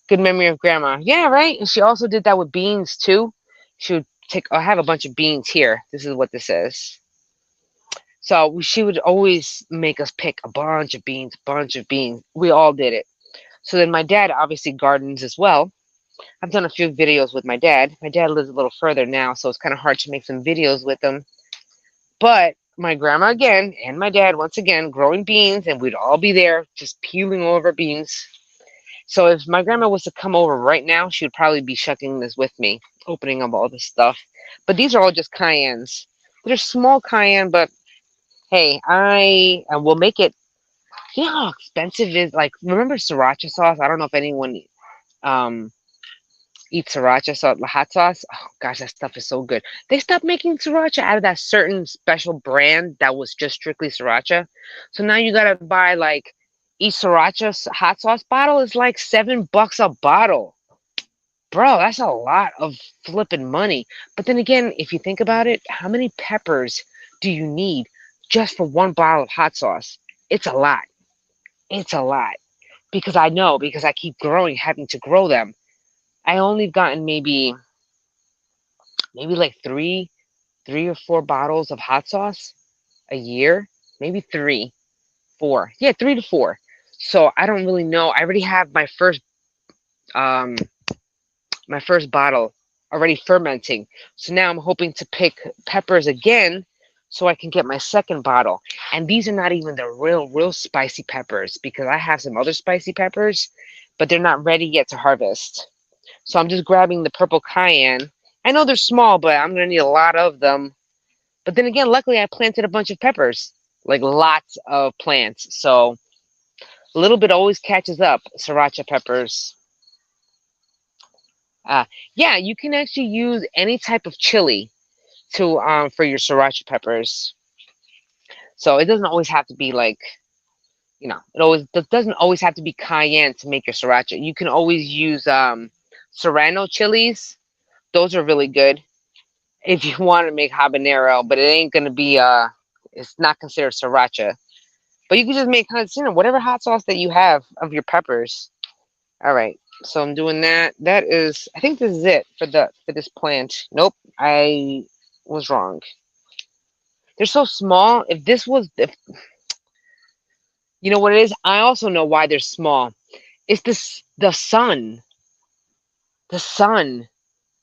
Good memory of grandma. Yeah, right? And she also did that with beans too. She would I have a bunch of beans here. This is what this is. So she would always make us pick a bunch of beans, bunch of beans. We all did it. So then my dad obviously gardens as well. I've done a few videos with my dad. My dad lives a little further now, so it's kind of hard to make some videos with him. But my grandma again and my dad once again growing beans, and we'd all be there just peeling over beans. So if my grandma was to come over right now, she would probably be shucking this with me, opening up all this stuff. But these are all just cayennes. They're small cayenne, but hey, I will make it. You know how expensive it is? Like, remember sriracha sauce? I don't know if anyone um eat sriracha sauce, the hot sauce. Oh gosh, that stuff is so good. They stopped making sriracha out of that certain special brand that was just strictly sriracha. So now you gotta buy like each sriracha hot sauce bottle is like $7 a bottle. Bro, that's a lot of flipping money. But then again, if you think about it, how many peppers do you need just for one bottle of hot sauce? It's a lot. It's a lot. Because I keep growing, having to grow them. I only gotten maybe like three or four bottles of hot sauce a year. Maybe three, four. Yeah, 3 to 4. So I don't really know. I already have um my first bottle already fermenting. So now I'm hoping to pick peppers again so I can get my second bottle. And these are not even the real spicy peppers because I have some other spicy peppers, but they're not ready yet to harvest. So I'm just grabbing the purple cayenne. I know they're small, but I'm going to need a lot of them. But then again, luckily I planted a bunch of peppers, like lots of plants. So a little bit always catches up, sriracha peppers. Uh, yeah, you can actually use any type of chili to for your sriracha peppers. So it doesn't always have to be like It doesn't always have to be cayenne to make your sriracha. You can always use serrano chilies. Those are really good if you want to make habanero, but it ain't gonna be it's not considered sriracha. But you can just make whatever hot sauce that you have of your peppers. All right. So I'm doing that. I think this is it for this plant. Nope, I was wrong. They're so small. If you know what it is, I also know why they're small. It's the sun. The sun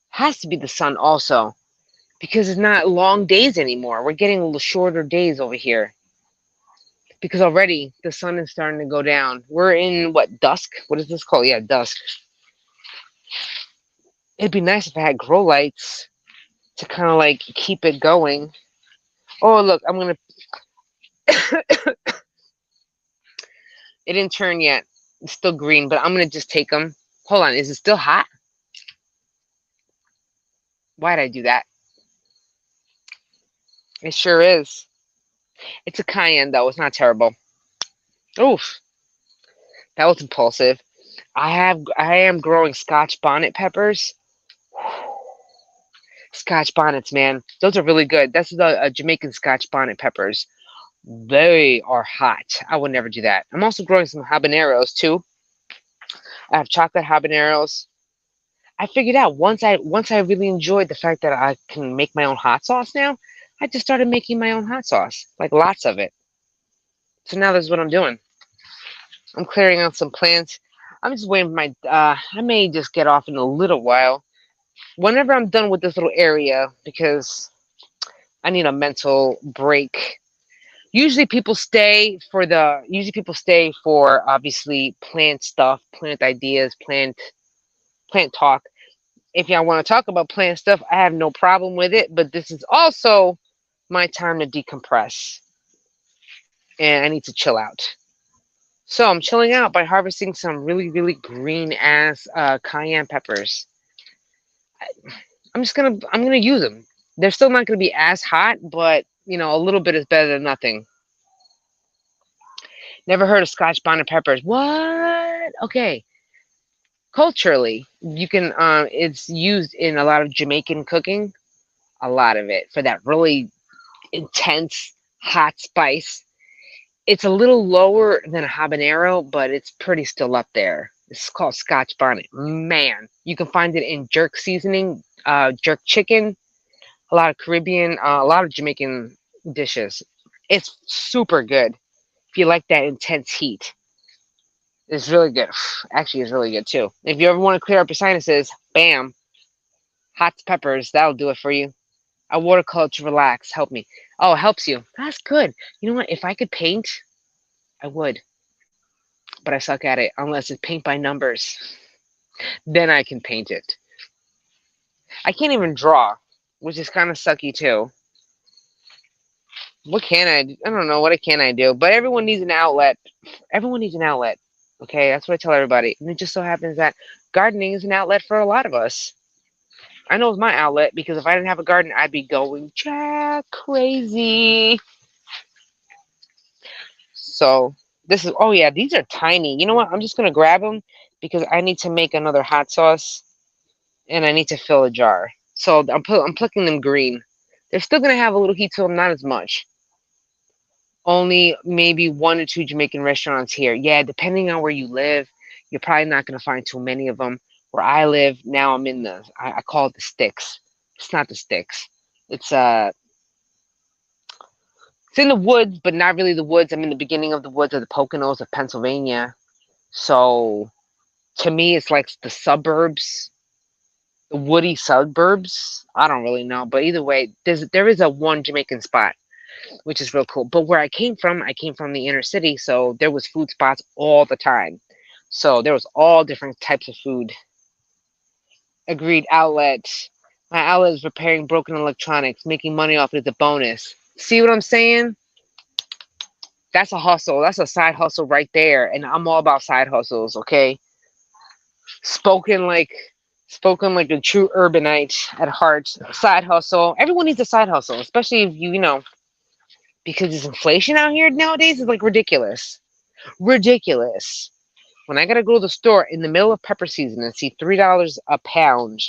has to be the sun also because it's not long days anymore. We're getting a little shorter days over here because already the sun is starting to go down. We're in what, dusk? What is this called? Yeah, dusk. It'd be nice if I had grow lights to kind of like keep it going. Oh, look, it didn't turn yet. It's still green, but I'm gonna just take them. Hold on, is it still hot? Why'd I do that? It sure is. It's a cayenne though. It's not terrible. Oof, that was impulsive. I am growing Scotch bonnet peppers. Scotch bonnets, man, those are really good. That's the Jamaican Scotch bonnet peppers. They are hot. I would never do that. I'm also growing some habaneros too. I have chocolate habaneros. I figured out once I really enjoyed the fact that I can make my own hot sauce now, I just started making my own hot sauce, like lots of it. So now that's what I'm doing. I'm clearing out some plants. I'm just waiting for my. I may just get off in a little while. Whenever I'm done with this little area, because I need a mental break. Usually people stay for obviously plant stuff, plant ideas, plant talk. If y'all want to talk about plant stuff, I have no problem with it. But this is also my time to decompress, and I need to chill out. So I'm chilling out by harvesting some really, really green ass cayenne peppers. I'm gonna use them. They're still not gonna be as hot, but a little bit is better than nothing. Never heard of Scotch bonnet peppers. What? Okay. Culturally, you can it's used in a lot of Jamaican cooking, a lot of it for that really intense hot spice. It's a little lower than a habanero, but it's pretty still up there. It's called Scotch bonnet. Man, you can find it in jerk seasoning, jerk chicken, a lot of Caribbean, a lot of Jamaican dishes. It's super good if you like that intense heat. It's really good. Actually, it's really good too. If you ever want to clear up your sinuses, bam, hot peppers, that'll do it for you. A watercolor to relax, help me. Oh, it helps you. That's good. You know what? If I could paint, I would. But I suck at it unless it's paint by numbers. Then I can paint it. I can't even draw, which is kind of sucky too. What can I do? I don't know. What can I do? But everyone needs an outlet. Everyone needs an outlet. Okay, that's what I tell everybody. And it just so happens that gardening is an outlet for a lot of us. I know it's my outlet because if I didn't have a garden, I'd be going jack crazy. So this is, oh yeah, these are tiny. You know what? I'm just going to grab them because I need to make another hot sauce and I need to fill a jar. So I'm plucking them green. They're still going to have a little heat to them, not as much. Only maybe 1 or 2 Jamaican restaurants here. Yeah, depending on where you live, you're probably not going to find too many of them. Where I live now, I'm in I call it the sticks. It's not the sticks. It's in the woods, but not really the woods. I'm in the beginning of the woods of the Poconos of Pennsylvania. So to me, it's like the suburbs, the woody suburbs. I don't really know, but either way, there is a one Jamaican spot, which is real cool. But where I came from the inner city, so there was food spots all the time. So there was all different types of food. Agreed outlet. My outlet is repairing broken electronics, making money off it as a bonus. See what I'm saying? That's a hustle. That's a side hustle right there. And I'm all about side hustles, okay? Spoken like a true urbanite at heart. Side hustle. Everyone needs a side hustle, especially if because this inflation out here nowadays is like ridiculous. Ridiculous. When I gotta go to the store in the middle of pepper season and see $3 a pound,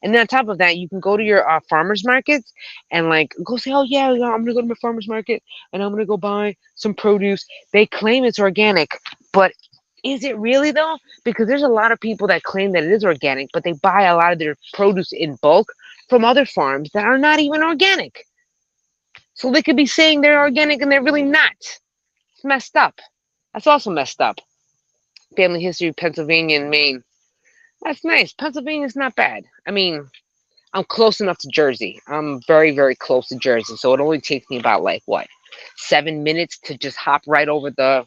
and then on top of that, you can go to your farmers markets and like go say, "Oh yeah, yeah, I'm gonna go to my farmers market and I'm gonna go buy some produce." They claim it's organic, but is it really though? Because there's a lot of people that claim that it is organic, but they buy a lot of their produce in bulk from other farms that are not even organic. So they could be saying they're organic and they're really not. It's messed up. That's also messed up. Family history, Pennsylvania and Maine. That's nice. Pennsylvania's not bad. I mean, I'm close enough to Jersey. I'm very, very close to Jersey. So it only takes me about like what, 7 minutes to just hop right over the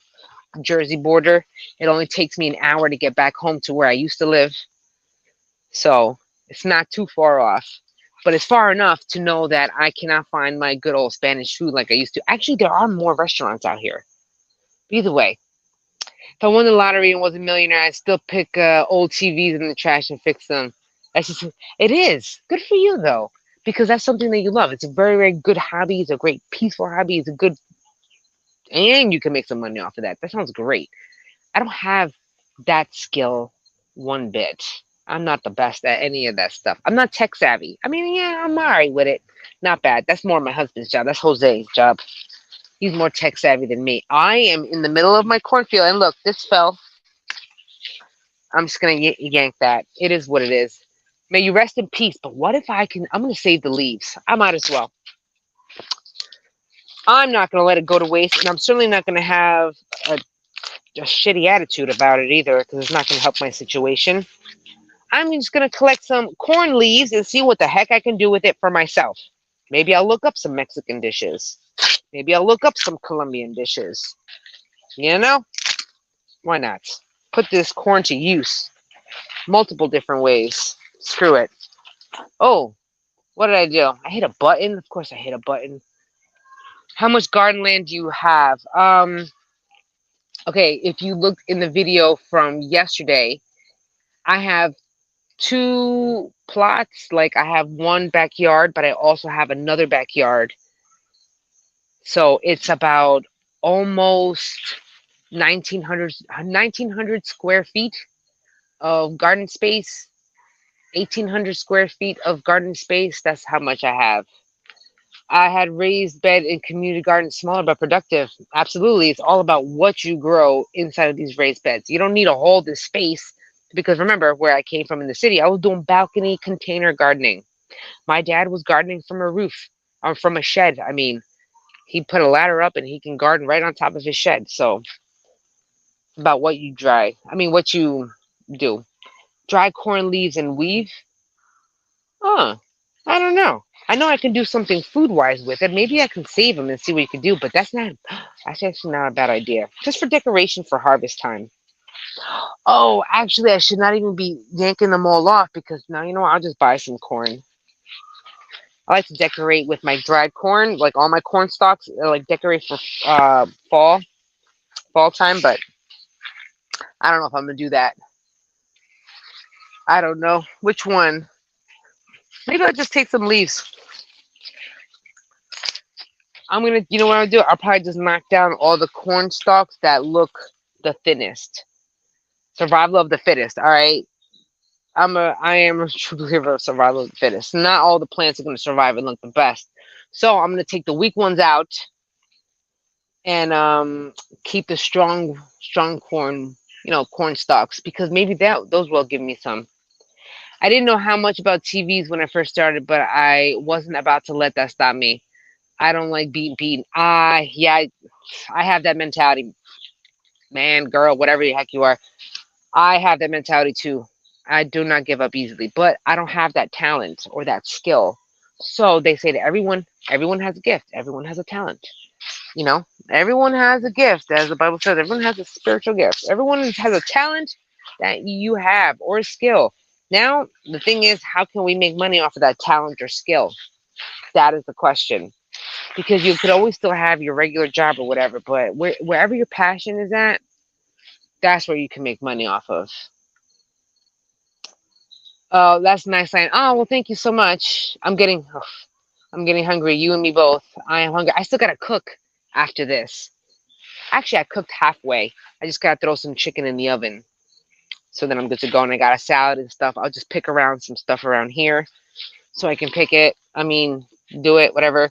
Jersey border. It only takes me an hour to get back home to where I used to live. So it's not too far off. But it's far enough to know that I cannot find my good old Spanish food like I used to. Actually, there are more restaurants out here. Either way, if I won the lottery and was a millionaire, I'd still pick old TVs in the trash and fix them. That's just it is good for you though, because that's something that you love. It's a very, very good hobby. It's a great peaceful hobby. It's a good, and you can make some money off of that. That sounds great. I don't have that skill one bit. I'm not the best at any of that stuff. I'm not tech savvy. I mean, yeah, I'm alright with it. Not bad. That's more my husband's job. That's Jose's job. He's more tech savvy than me. I am in the middle of my cornfield, and look, this fell. I'm just gonna yank that. It is what it is. May you rest in peace. But what if I can? I'm gonna save the leaves. I might as well. I'm not gonna let it go to waste, and I'm certainly not gonna have a shitty attitude about it either, because it's not gonna help my situation. I'm just gonna collect some corn leaves and see what the heck I can do with it for myself. Maybe I'll look up some Mexican dishes. Maybe I'll look up some Colombian dishes. You know? Why not? Put this corn to use. Multiple different ways. Screw it. Oh, what did I do? I hit a button. Of course I hit a button. How much garden land do you have? Okay, if you looked in the video from yesterday, I have two plots. Like I have one backyard, but I also have another backyard. So it's about almost 1900 square feet of garden space. 1,800 square feet of garden space. That's how much I have. I had raised bed in community gardens, smaller but productive. Absolutely. It's all about what you grow inside of these raised beds. You don't need to hold this space because remember where I came from in the city, I was doing balcony container gardening. My dad was gardening from a roof or from a shed. I mean, he put a ladder up and he can garden right on top of his shed. So about what you what you do. Dry corn leaves and weave. Huh. I don't know. I know I can do something food wise with it. Maybe I can save them and see what you can do, but that's actually not a bad idea. Just for decoration for harvest time. Oh, actually, I should not even be yanking them all off because now you know what? I'll just buy some corn. I like to decorate with my dried corn, like all my corn stalks, like decorate for fall time, but I don't know if I'm gonna do that. I don't know which one. Maybe I'll just take some leaves. You know what I'll do? I'll probably just knock down all the corn stalks that look the thinnest. Survival of the fittest. All right. I am a true believer of survival of the fittest. Not all the plants are going to survive and look the best. So I'm going to take the weak ones out and keep the strong corn, corn stalks because maybe those will give me some. I didn't know how much about TVs when I first started, but I wasn't about to let that stop me. I don't like being beaten. Yeah, I have that mentality. Man, girl, whatever the heck you are. I have that mentality too. I do not give up easily, but I don't have that talent or that skill. So they say to everyone has a gift. Everyone has a talent. Everyone has a gift. As the Bible says, everyone has a spiritual gift. Everyone has a talent that you have or a skill. Now, the thing is, how can we make money off of that talent or skill? That is the question. Because you could always still have your regular job or whatever, but wherever your passion is at, that's where you can make money off of. Oh, that's a nice line. Oh, well, thank you so much. I'm getting hungry. You and me both. I am hungry. I still gotta cook after this. Actually, I cooked halfway. I just gotta throw some chicken in the oven. So then I'm good to go. And I got a salad and stuff. I'll just pick around some stuff around here so I can pick it. I mean, do it, whatever.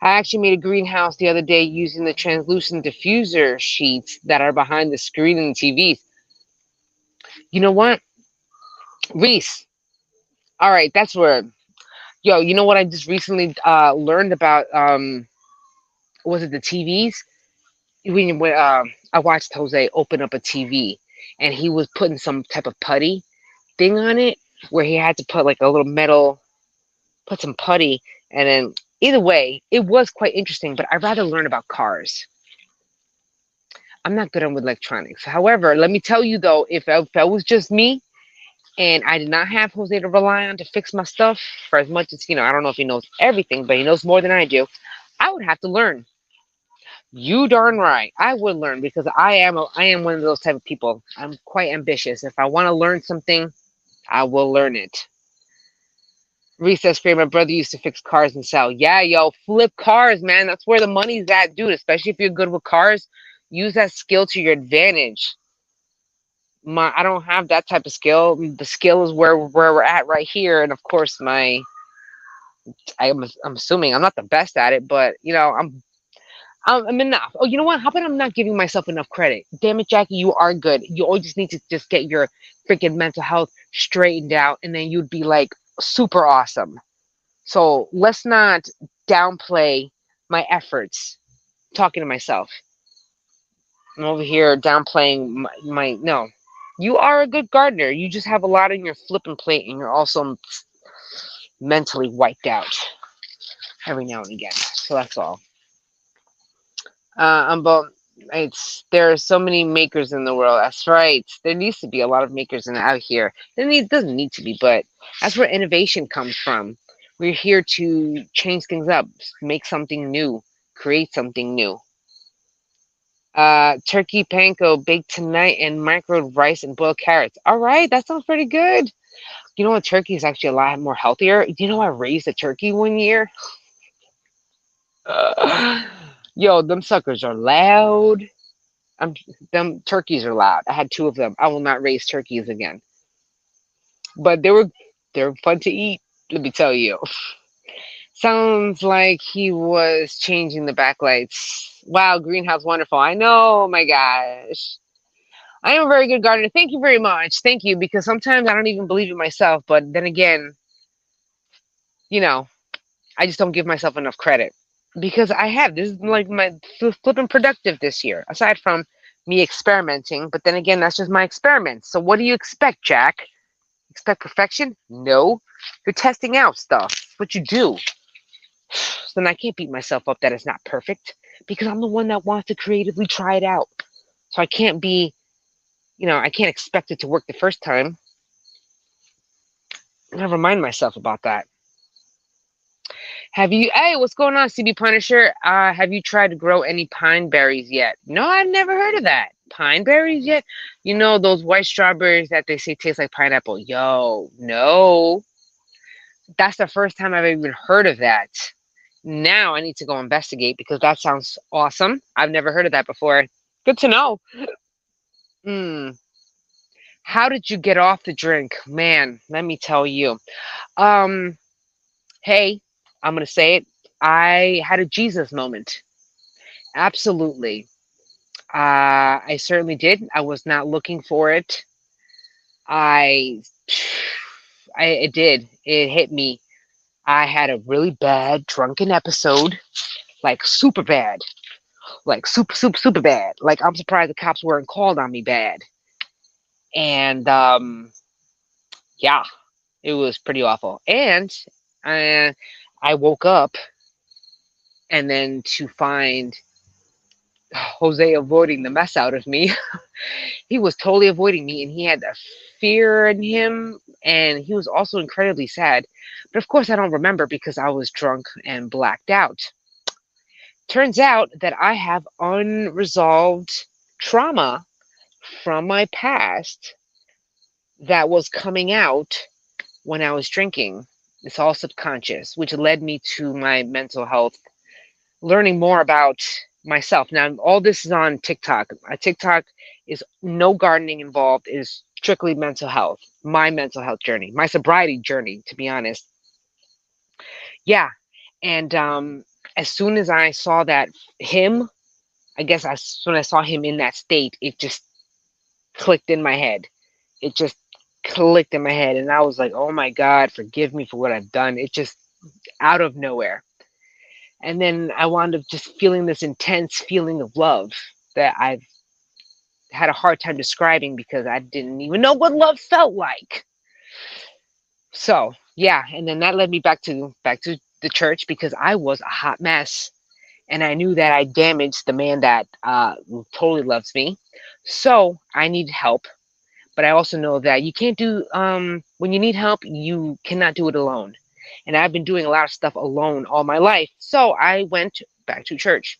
I actually made a greenhouse the other day using the translucent diffuser sheets that are behind the screen in the TVs. You know what? Reese. All right, that's where. Yo, you know what I just recently learned about? Was it the TVs? When I watched Jose open up a TV, and he was putting some type of putty thing on it, where he had to put like a little metal, put some putty, and then either way, it was quite interesting. But I'd rather learn about cars. I'm not good on with electronics. However, let me tell you though, if that was just me and I did not have Jose to rely on to fix my stuff, for as much as I don't know if he knows everything, but he knows more than I do. I would have to learn. You darn right, I would learn because I am one of those type of people. I'm quite ambitious. If I want to learn something, I will learn it. Recess grade, my brother used to fix cars and sell. Yeah, yo, flip cars, man. That's where the money's at, dude. Especially if you're good with cars, use that skill to your advantage. I don't have that type of skill. The skill is where we're at right here, and of course, I'm assuming I'm not the best at it, but I'm enough. Oh, you know what? How about I'm not giving myself enough credit? Damn it, Jackie, you are good. You always just need to just get your freaking mental health straightened out, and then you'd be like super awesome. So let's not downplay my efforts. Talking to myself. I'm over here downplaying my no. You are a good gardener. You just have a lot on your flipping plate, and you're also mentally wiped out every now and again. So that's all. But there are so many makers in the world. That's right. There needs to be a lot of makers out here. It doesn't need to be, but that's where innovation comes from. We're here to change things up, make something new, create something new. Turkey panko baked tonight and microwaved rice and boiled carrots. All right, that sounds pretty good. You know what? Turkey is actually a lot more healthier. You know, I raised a turkey one year. Yo, them suckers are loud. Them turkeys are loud. I had two of them. I will not raise turkeys again. But they were fun to eat. Let me tell you. Sounds like he was changing the backlights. Wow, greenhouse, wonderful. I know. Oh my gosh. I am a very good gardener. Thank you very much. Thank you, because sometimes I don't even believe it myself. But then again, you know, I just don't give myself enough credit because I have. This is like my flipping productive this year, aside from me experimenting. But then again, that's just my experiments. So what do you expect, Jack? Expect perfection? No. You're testing out stuff. That's what you do. So then I can't beat myself up that it's not perfect because I'm the one that wants to creatively try it out. So I can't be, I can't expect it to work the first time. I gotta remind myself about that. Hey, what's going on, CB Punisher? Have you tried to grow any pine berries yet? No, I've never heard of that. Pine berries yet? You know, those white strawberries that they say taste like pineapple. Yo, no. That's the first time I've even heard of that. Now I need to go investigate because that sounds awesome. I've never heard of that before. Good to know. Mm. How did you get off the drink? Man, let me tell you. Um, hey, I'm gonna say it. I had a Jesus moment. Absolutely. I certainly did. I was not looking for it. I, it did. It hit me. I had a really bad drunken episode, like super bad, like super bad. Like I'm surprised the cops weren't called on me bad. And yeah, it was pretty awful. And I woke up and then to find Jose avoiding the mess out of me. He was totally avoiding me, and he had a fear in him, and he was also incredibly sad. But of course, I don't remember because I was drunk and blacked out. Turns out that I have unresolved trauma from my past that was coming out when I was drinking. It's all subconscious, which led me to my mental health, learning more about myself. Now, all this is on TikTok. TikTok is no gardening involved. It is strictly mental health, my mental health journey, my sobriety journey, to be honest. Yeah. And as soon as I saw that him, I guess as soon as I saw him in that state, it just clicked in my head. It just clicked in my head. And I was like, oh my God, forgive me for what I've done. It just out of nowhere. And then I wound up just feeling this intense feeling of love that I've had a hard time describing because I didn't even know what love felt like. So yeah, and then that led me back to the church because I was a hot mess, and I knew that I damaged the man that totally loves me. So I need help, but I also know that you can't do when you need help, you cannot do it alone. And I've been doing a lot of stuff alone all my life, so I went back to church.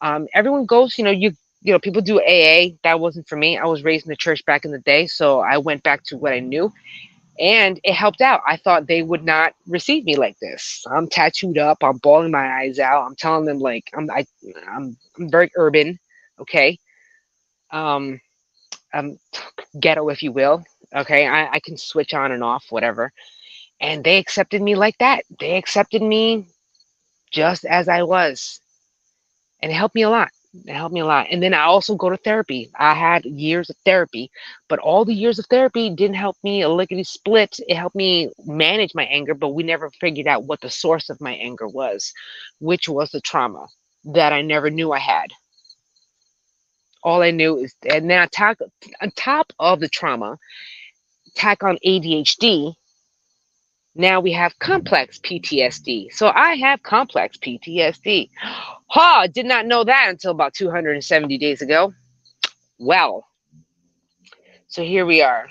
Everyone goes, people do AA. That wasn't for me. I was raised in the church back in the day, so I went back to what I knew, and it helped out. I thought they would not receive me like this. I'm tattooed up. I'm bawling my eyes out. I'm telling them like I'm very urban, okay. Um, I'm ghetto, if you will. Okay, I can switch on and off, whatever. And they accepted me like that. They accepted me just as I was, and it helped me a lot. It helped me a lot. And then I also go to therapy. I had years of therapy, but all the years of therapy didn't help me a lickety split. It helped me manage my anger, but we never figured out what the source of my anger was, which was the trauma that I never knew I had. All I knew is, and then on top of the trauma, tack on ADHD. Now we have complex PTSD. So I have complex PTSD. Ha! Did not know that until about 270 days ago. Well, so here we are.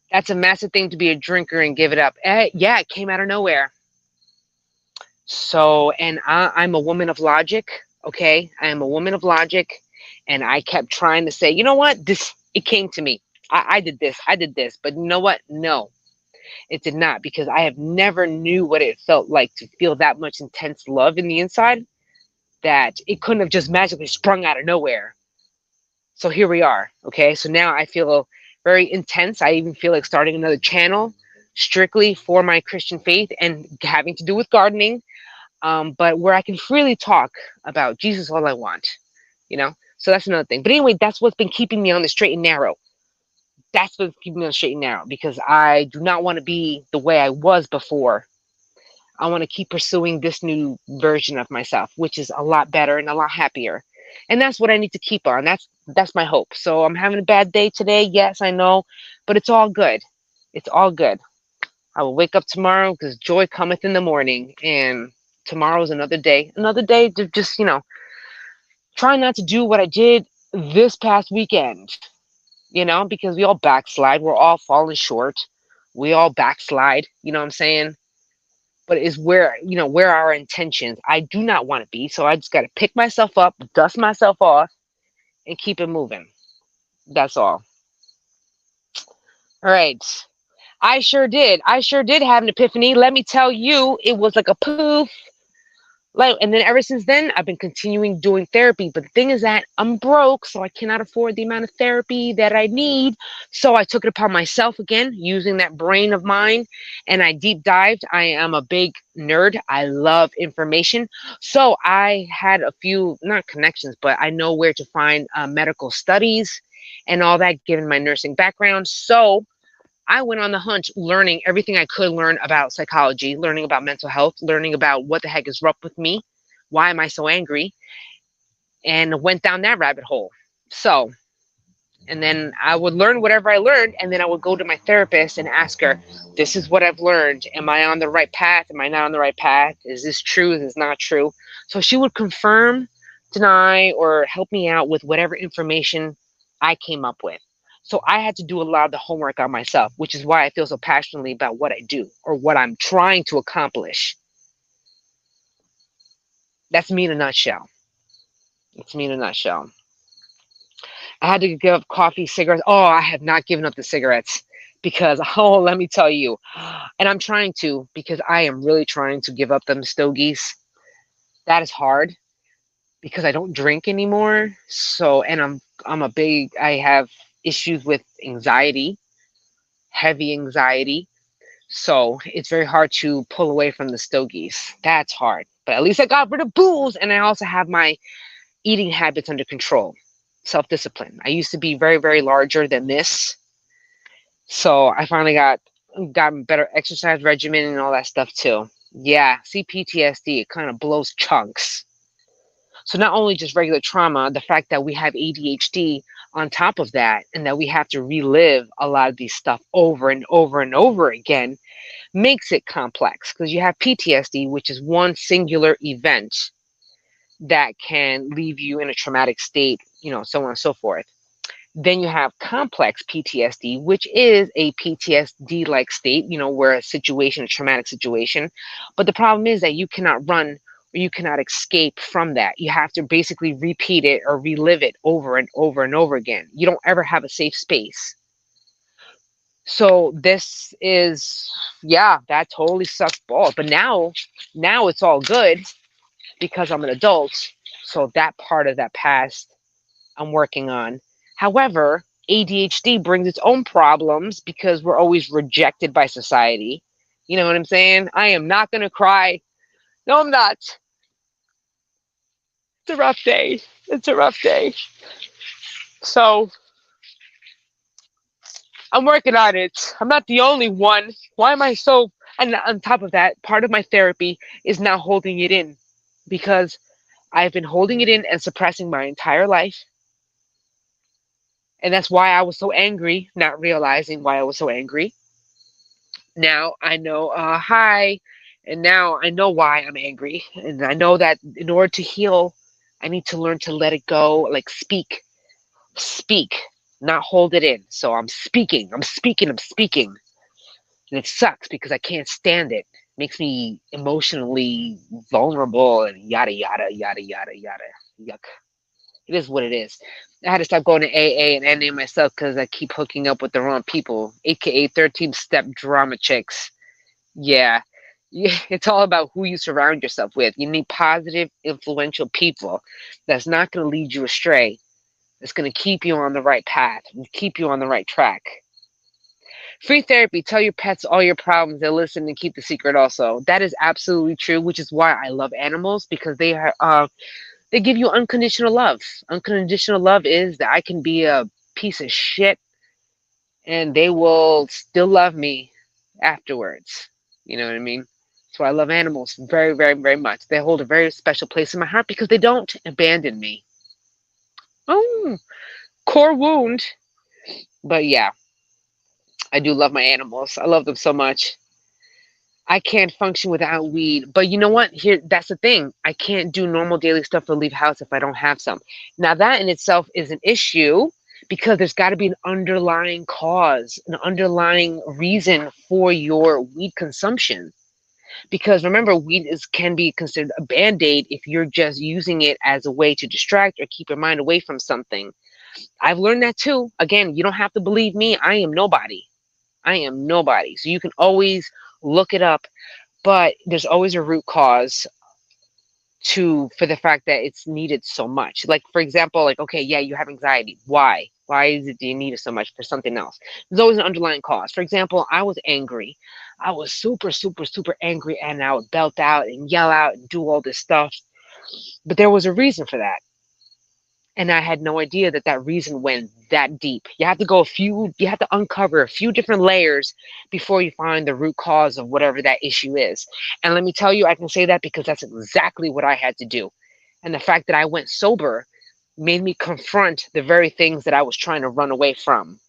That's a massive thing to be a drinker and give it up. Yeah, it came out of nowhere. So, and I'm a woman of logic. Okay, I am a woman of logic, and I kept trying to say, you know what? It came to me. I did this. I did this. But you know what? No, it did not, because I have never knew what it felt like to feel that much intense love in the inside, that it couldn't have just magically sprung out of nowhere. So here we are. Okay, so now I feel very intense. I even feel like starting another channel strictly for my Christian faith and having to do with gardening, but where I can freely talk about Jesus all I want, So that's another thing. But anyway, that's what's been keeping me on the straight and narrow. That's what's keeping me on the straight and narrow, because I do not want to be the way I was before. I want to keep pursuing this new version of myself, which is a lot better and a lot happier. And that's what I need to keep on. That's my hope. So I'm having a bad day today. Yes, I know, but it's all good. It's all good. I will wake up tomorrow because joy cometh in the morning. And tomorrow is another day. Another day to just, try not to do what I did this past weekend, because we all backslide. We're all falling short. We all backslide. You know what I'm saying? But is where our intentions. I do not want to be. So I just got to pick myself up, dust myself off, and keep it moving. That's all. All right. I sure did. I sure did have an epiphany. Let me tell you, it was like a poof. And then ever since then, I've been continuing doing therapy. But the thing is that I'm broke, so I cannot afford the amount of therapy that I need. So I took it upon myself again, using that brain of mine, and I deep dived. I am a big nerd. I love information. So I had a few, not connections, but I know where to find medical studies and all that, given my nursing background. So I went on the hunt, learning everything I could learn about psychology, learning about mental health, learning about what the heck is up with me, why am I so angry, and went down that rabbit hole. So, and then I would learn whatever I learned, and then I would go to my therapist and ask her, this is what I've learned. Am I on the right path? Am I not on the right path? Is this true? Is this not true? So she would confirm, deny, or help me out with whatever information I came up with. So I had to do a lot of the homework on myself, which is why I feel so passionately about what I do or what I'm trying to accomplish. That's me in a nutshell. It's me in a nutshell. I had to give up coffee, cigarettes. Oh, I have not given up the cigarettes because, let me tell you. And I'm trying to, because I am really trying to give up them stogies. That is hard because I don't drink anymore. So, and I have issues with anxiety, heavy anxiety. So it's very hard to pull away from the stogies. That's hard. But at least I got rid of booze, and I also have my eating habits under control. Self-discipline. I used to be very, very larger than this. So I finally got better exercise regimen and all that stuff too. Yeah, see, PTSD, it kind of blows chunks. So not only just regular trauma, the fact that we have ADHD on top of that, and that we have to relive a lot of these stuff over and over and over again, makes it complex, because you have PTSD, which is one singular event that can leave you in a traumatic state, so on and so forth. Then you have complex PTSD, which is a PTSD like state, where a traumatic situation. But the problem is that you cannot run, or you cannot escape from that. You have to basically repeat it or relive it over and over and over again. You don't ever have a safe space. So this is, yeah, that totally sucks balls. But now it's all good because I'm an adult. So that part of that past I'm working on. However, ADHD brings its own problems because we're always rejected by society. You know what I'm saying? I am not going to cry. No, I'm not. It's a rough day. It's a rough day. So I'm working on it. I'm not the only one. Why am I so... And on top of that, part of my therapy is now holding it in, because I've been holding it in and suppressing my entire life. And that's why I was so angry, not realizing why I was so angry. Now I know, hi. And now I know why I'm angry. And I know that in order to heal, I need to learn to let it go, like speak, not hold it in. So I'm speaking. And it sucks because I can't stand it. It makes me emotionally vulnerable and yada, yada, yada, yada, yada. Yuck. It is what it is. I had to stop going to AA and NA myself because I keep hooking up with the wrong people, aka 13 step drama chicks. Yeah. Yeah, it's all about who you surround yourself with. You need positive, influential people that's not going to lead you astray. That's going to keep you on the right path and keep you on the right track. Free therapy. Tell your pets all your problems. They'll listen and keep the secret also. That is absolutely true, which is why I love animals, because they give you unconditional love. Unconditional love is that I can be a piece of shit and they will still love me afterwards. You know what I mean? So I love animals very, very, very much. They hold a very special place in my heart because they don't abandon me. Oh, core wound. But yeah, I do love my animals. I love them so much. I can't function without weed. But you know what? Here, that's the thing. I can't do normal daily stuff or leave house if I don't have some. Now, that in itself is an issue because there's got to be an underlying cause, an underlying reason for your weed consumption. Because remember, can be considered a band-aid if you're just using it as a way to distract or keep your mind away from something. I've learned that too. Again, you don't have to believe me. I am nobody. I am nobody. So you can always look it up, but there's always a root cause for the fact that it's needed so much. Like, for example, like, okay, yeah, you have anxiety. Why? Why is it do you need it so much for something else? There's always an underlying cause. For example, I was angry. I was super, super, super angry, and I would belt out and yell out and do all this stuff. But there was a reason for that. And I had no idea that that reason went that deep. You have to uncover a few different layers before you find the root cause of whatever that issue is. And let me tell you, I can say that because that's exactly what I had to do. And the fact that I went sober made me confront the very things that I was trying to run away from.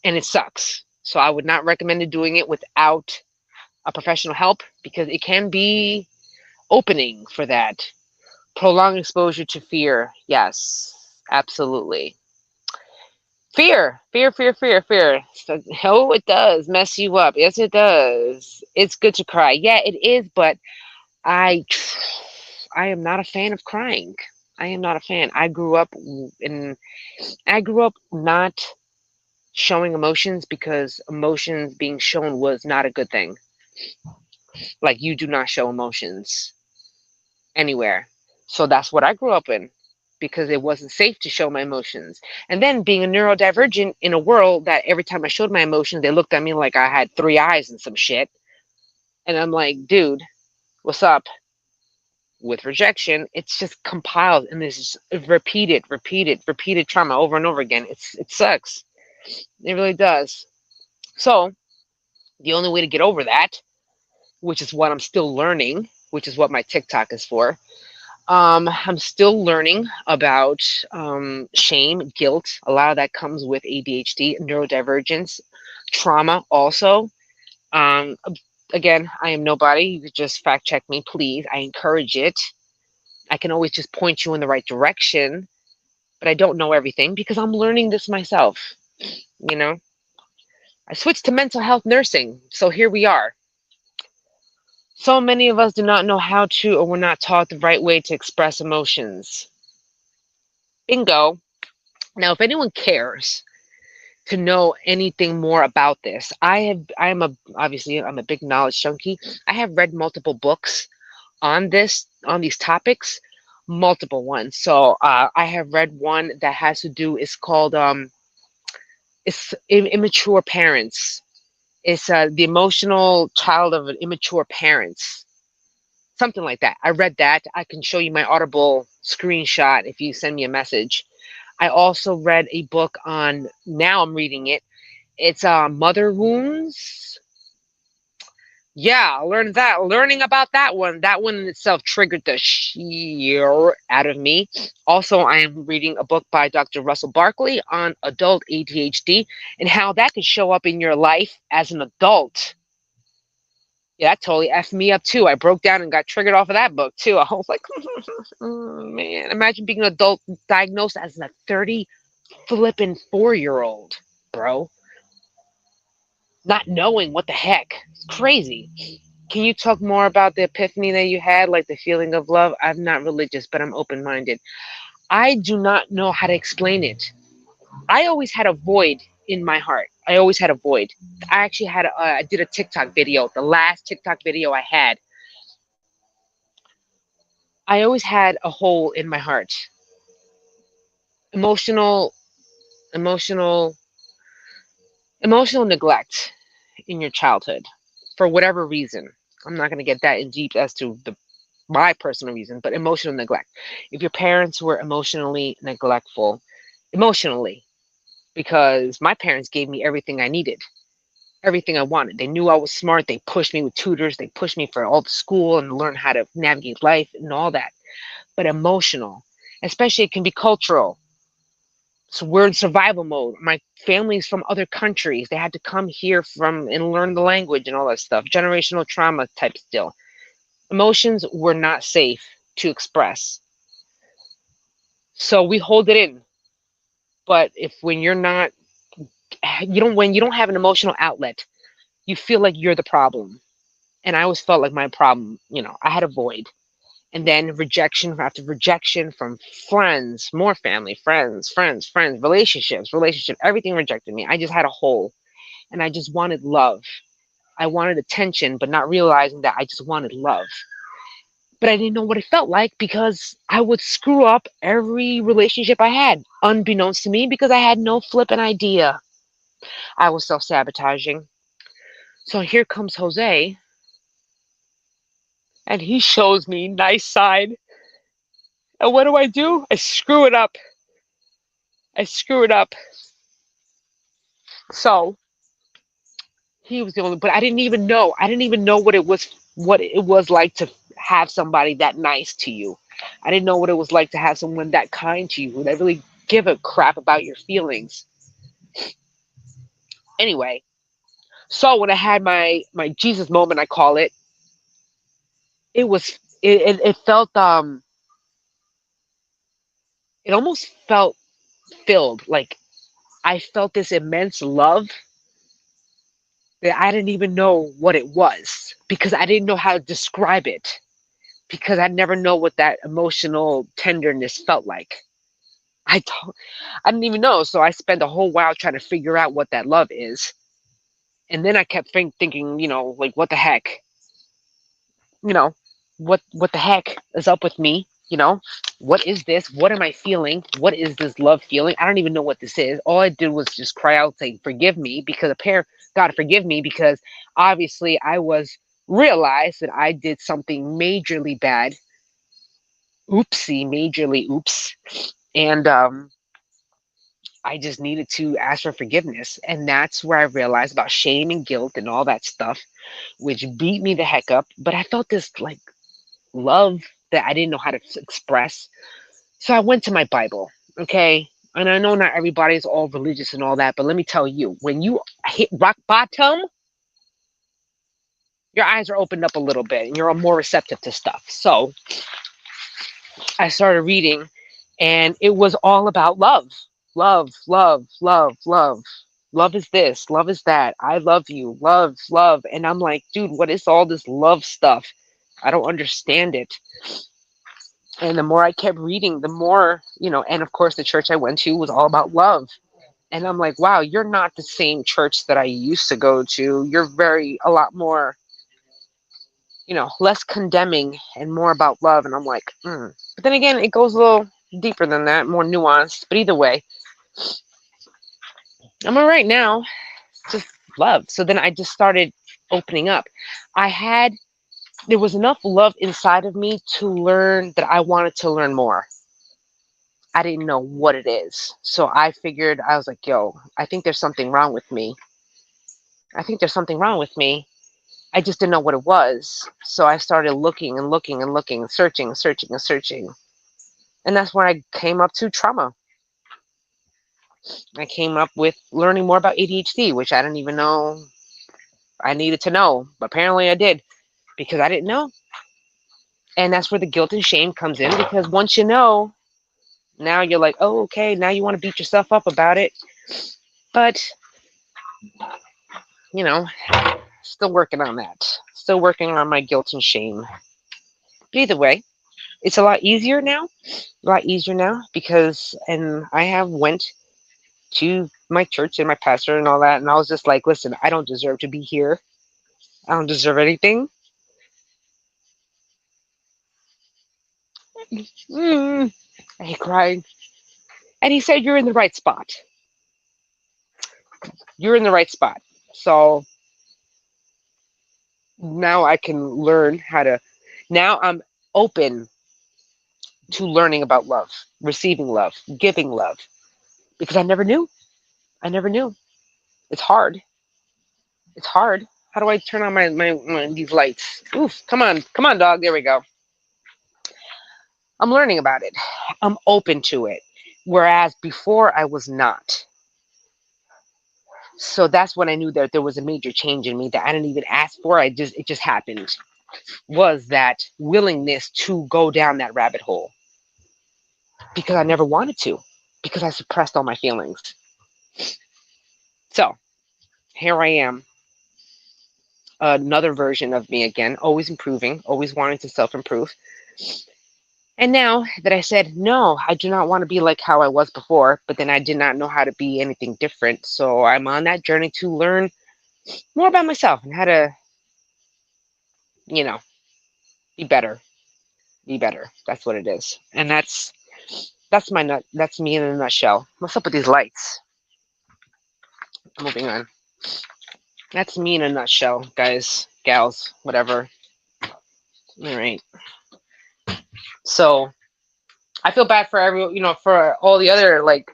And it sucks. So I would not recommend doing it without a professional help because it can be opening for that. Prolonged exposure to fear. Yes, absolutely. Fear. So, oh, it does mess you up. Yes, it does. It's good to cry. Yeah, it is, but I am not a fan of crying. I am not a fan. I grew up not showing emotions because emotions being shown was not a good thing. Like, you do not show emotions anywhere. So that's what I grew up in because it wasn't safe to show my emotions. And then being a neurodivergent in a world that every time I showed my emotions, they looked at me like I had three eyes and some shit. And I'm like, dude, what's up? With rejection, it's just compiled and this is repeated trauma over and over again. It sucks. It really does. So the only way to get over that, which is what I'm still learning, which is what my TikTok is for. I'm still learning about shame, guilt. A lot of that comes with ADHD, neurodivergence, trauma also. Um, Again, I am nobody. You could just fact check me, please. I encourage it. I can always just point you in the right direction, but I don't know everything because I'm learning this myself. You know, I switched to mental health nursing, so here we are. So many of us do not know how to, or we're not taught the right way to express emotions. Bingo. Now, if anyone cares to know anything more about this, I'm a big knowledge junkie. I have read multiple books on these topics, multiple ones. So I have read one that has to do. It's called immature parents. It's the emotional child of an immature parents, something like that. I read that. I can show you my Audible screenshot if you send me a message. I also read a book on, now I'm reading it. It's mother wounds. Yeah, I learned that. Learning about that one in itself triggered the sheer out of me. Also, I am reading a book by Dr. Russell Barkley on adult ADHD and how that could show up in your life as an adult. Yeah, that totally effed me up too. I broke down and got triggered off of that book too. I was like, oh, man, imagine being an adult diagnosed as a 30 flippin' 4-year old, bro. Not knowing what the heck. It's crazy. Can you talk more about the epiphany that you had, like the feeling of love? I'm not religious, but I'm open minded. I do not know how to explain it. I always had a void in my heart. I always had a void. I actually I did a TikTok video, the last TikTok video I had. I always had a hole in my heart. Emotional, emotional, emotional neglect in your childhood for whatever reason. I'm not going to get that in deep as to my personal reason, but emotional neglect. If your parents were emotionally neglectful, emotionally, because my parents gave me everything I needed, everything I wanted. They knew I was smart. They pushed me with tutors. They pushed me for all the school and learn how to navigate life and all that. But emotional, especially it can be cultural. So we're in survival mode. My family's from other countries. They had to come here from and learn the language and all that stuff. Generational trauma type still. Emotions were not safe to express. So we hold it in. But if when you're not when you don't have an emotional outlet, you feel like you're the problem. And I always felt like my problem, I had a void. And then rejection after rejection from friends, more family, friends, relationships, everything rejected me. I just had a hole and I just wanted love. I wanted attention, but not realizing that I just wanted love. But I didn't know what it felt like because I would screw up every relationship I had, unbeknownst to me, because I had no flipping idea. I was self sabotaging. So here comes Jose, and he shows me nice side. And what do? I screw it up. I screw it up. So he was the only, but I didn't even know. I didn't even know what it was like to have somebody that nice to you. I didn't know what it was like to have someone that kind to you, that really give a crap about your feelings. Anyway, so when I had my Jesus moment, I call it, it felt it almost felt filled. Like I felt this immense love that I didn't even know what it was because I didn't know how to describe it because I never know what that emotional tenderness felt like. I don't, I didn't even know. So I spent a whole while trying to figure out what that love is. And then I kept thinking, like, what the heck? You know, what the heck is up with me? You know, what is this? What am I feeling? What is this love feeling? I don't even know what this is. All I did was just cry out saying, forgive me, because God forgive me, because obviously I was realized that I did something majorly bad. Oopsie, majorly oops. And I just needed to ask for forgiveness. And that's where I realized about shame and guilt and all that stuff, which beat me the heck up. But I felt this like love that I didn't know how to express. So I went to my Bible, okay? And I know not everybody's all religious and all that, but let me tell you, when you hit rock bottom, your eyes are opened up a little bit and you're more receptive to stuff. So I started reading, and it was all about love. Love, love, love, love. Love is this, love is that. I love you, love, love. And I'm like, dude, what is all this love stuff? I don't understand it. And the more I kept reading, the more, and of course, the church I went to was all about love. And I'm like, wow, you're not the same church that I used to go to. You're a lot more, less condemning and more about love. And I'm like, But then again, it goes a little deeper than that, more nuanced. But either way, I'm all right now. Just love. So then I just started opening up. There was enough love inside of me to learn that I wanted to learn more. I didn't know what it is. So I figured, I was like, yo, I think there's something wrong with me. I think there's something wrong with me. I just didn't know what it was. So I started looking and looking and looking, searching, searching and searching. And that's when I came up to trauma. I came up with learning more about ADHD, which I didn't even know I needed to know. But apparently I did, because I didn't know. And that's where the guilt and shame comes in, because once you know, now you're like, oh, okay, now you want to beat yourself up about it. But, still working on that. Still working on my guilt and shame. But either way, it's a lot easier now. Because, and I have went to my church and my pastor and all that, and I was just like, listen, I don't deserve to be here. I don't deserve anything. And he cried. And he said, you're in the right spot. You're in the right spot. So now I can learn now I'm open to learning about love, receiving love, giving love, because I never knew. I never knew. It's hard. It's hard. How do I turn on my these lights? Oof, come on, dog. There we go. I'm learning about it. I'm open to it. Whereas before I was not. So that's when I knew that there was a major change in me that I didn't even ask for. It just happened. Was that willingness to go down that rabbit hole, because I never wanted to, because I suppressed all my feelings. So here I am, another version of me again, always improving, always wanting to self-improve. And now that I said, no, I do not want to be like how I was before, but then I did not know how to be anything different. So I'm on that journey to learn more about myself and how to, be better. Be better. That's what it is. And that's me in a nutshell. What's up with these lights? Moving on. That's me in a nutshell, guys, gals, whatever. All right. So I feel bad for for all the other, like,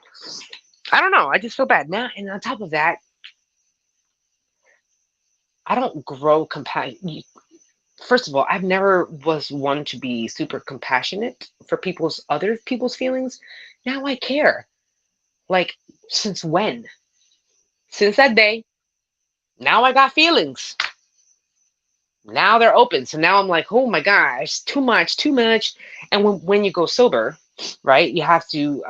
I don't know. I just feel bad now. And on top of that, I don't grow compassion. First of all, I've never was one to be super compassionate for other people's feelings. Now I care. Like, since when? Since that day. Now I got feelings. Now they're open. So now I'm like, oh my gosh, too much, too much. And when you go sober, right, you have to,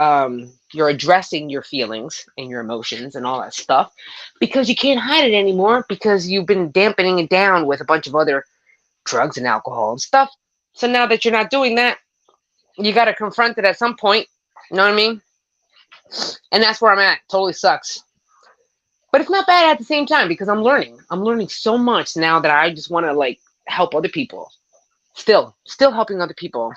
you're addressing your feelings and your emotions and all that stuff, because you can't hide it anymore, because you've been dampening it down with a bunch of other drugs and alcohol and stuff. So now that you're not doing that, you got to confront it at some point. You know what I mean? And that's where I'm at. Totally sucks. But it's not bad at the same time, because I'm learning. I'm learning so much now that I just want to, like, help other people. Still helping other people.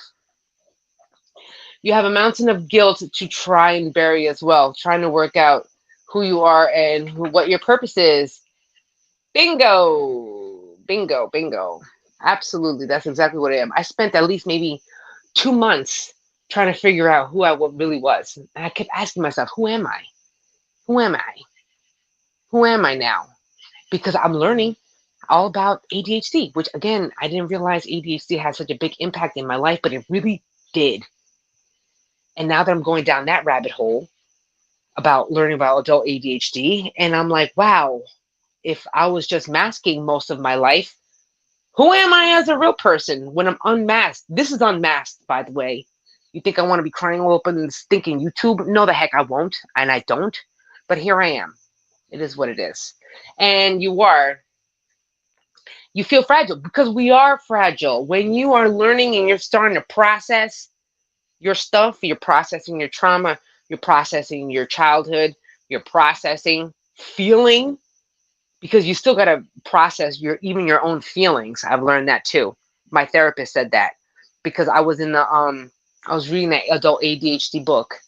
You have a mountain of guilt to try and bury as well, trying to work out who you are and what your purpose is. Bingo, bingo, bingo. Absolutely, that's exactly what I am. I spent at least maybe 2 months trying to figure out who I really was. And I kept asking myself, who am I? Who am I? Who am I now? Because I'm learning all about ADHD, which again, I didn't realize ADHD had such a big impact in my life, but it really did. And now that I'm going down that rabbit hole about learning about adult ADHD, and I'm like, wow, if I was just masking most of my life, who am I as a real person when I'm unmasked? This is unmasked, by the way. You think I want to be crying all up and stinking YouTube? No, the heck I won't, and I don't. But here I am. It is what it is. And you feel fragile because we are fragile. When you are learning and you're starting to process your stuff, you're processing your trauma, you're processing your childhood, you're processing feeling, because you still got to process even your own feelings. I've learned that too. My therapist said that because I was I was reading that adult ADHD book,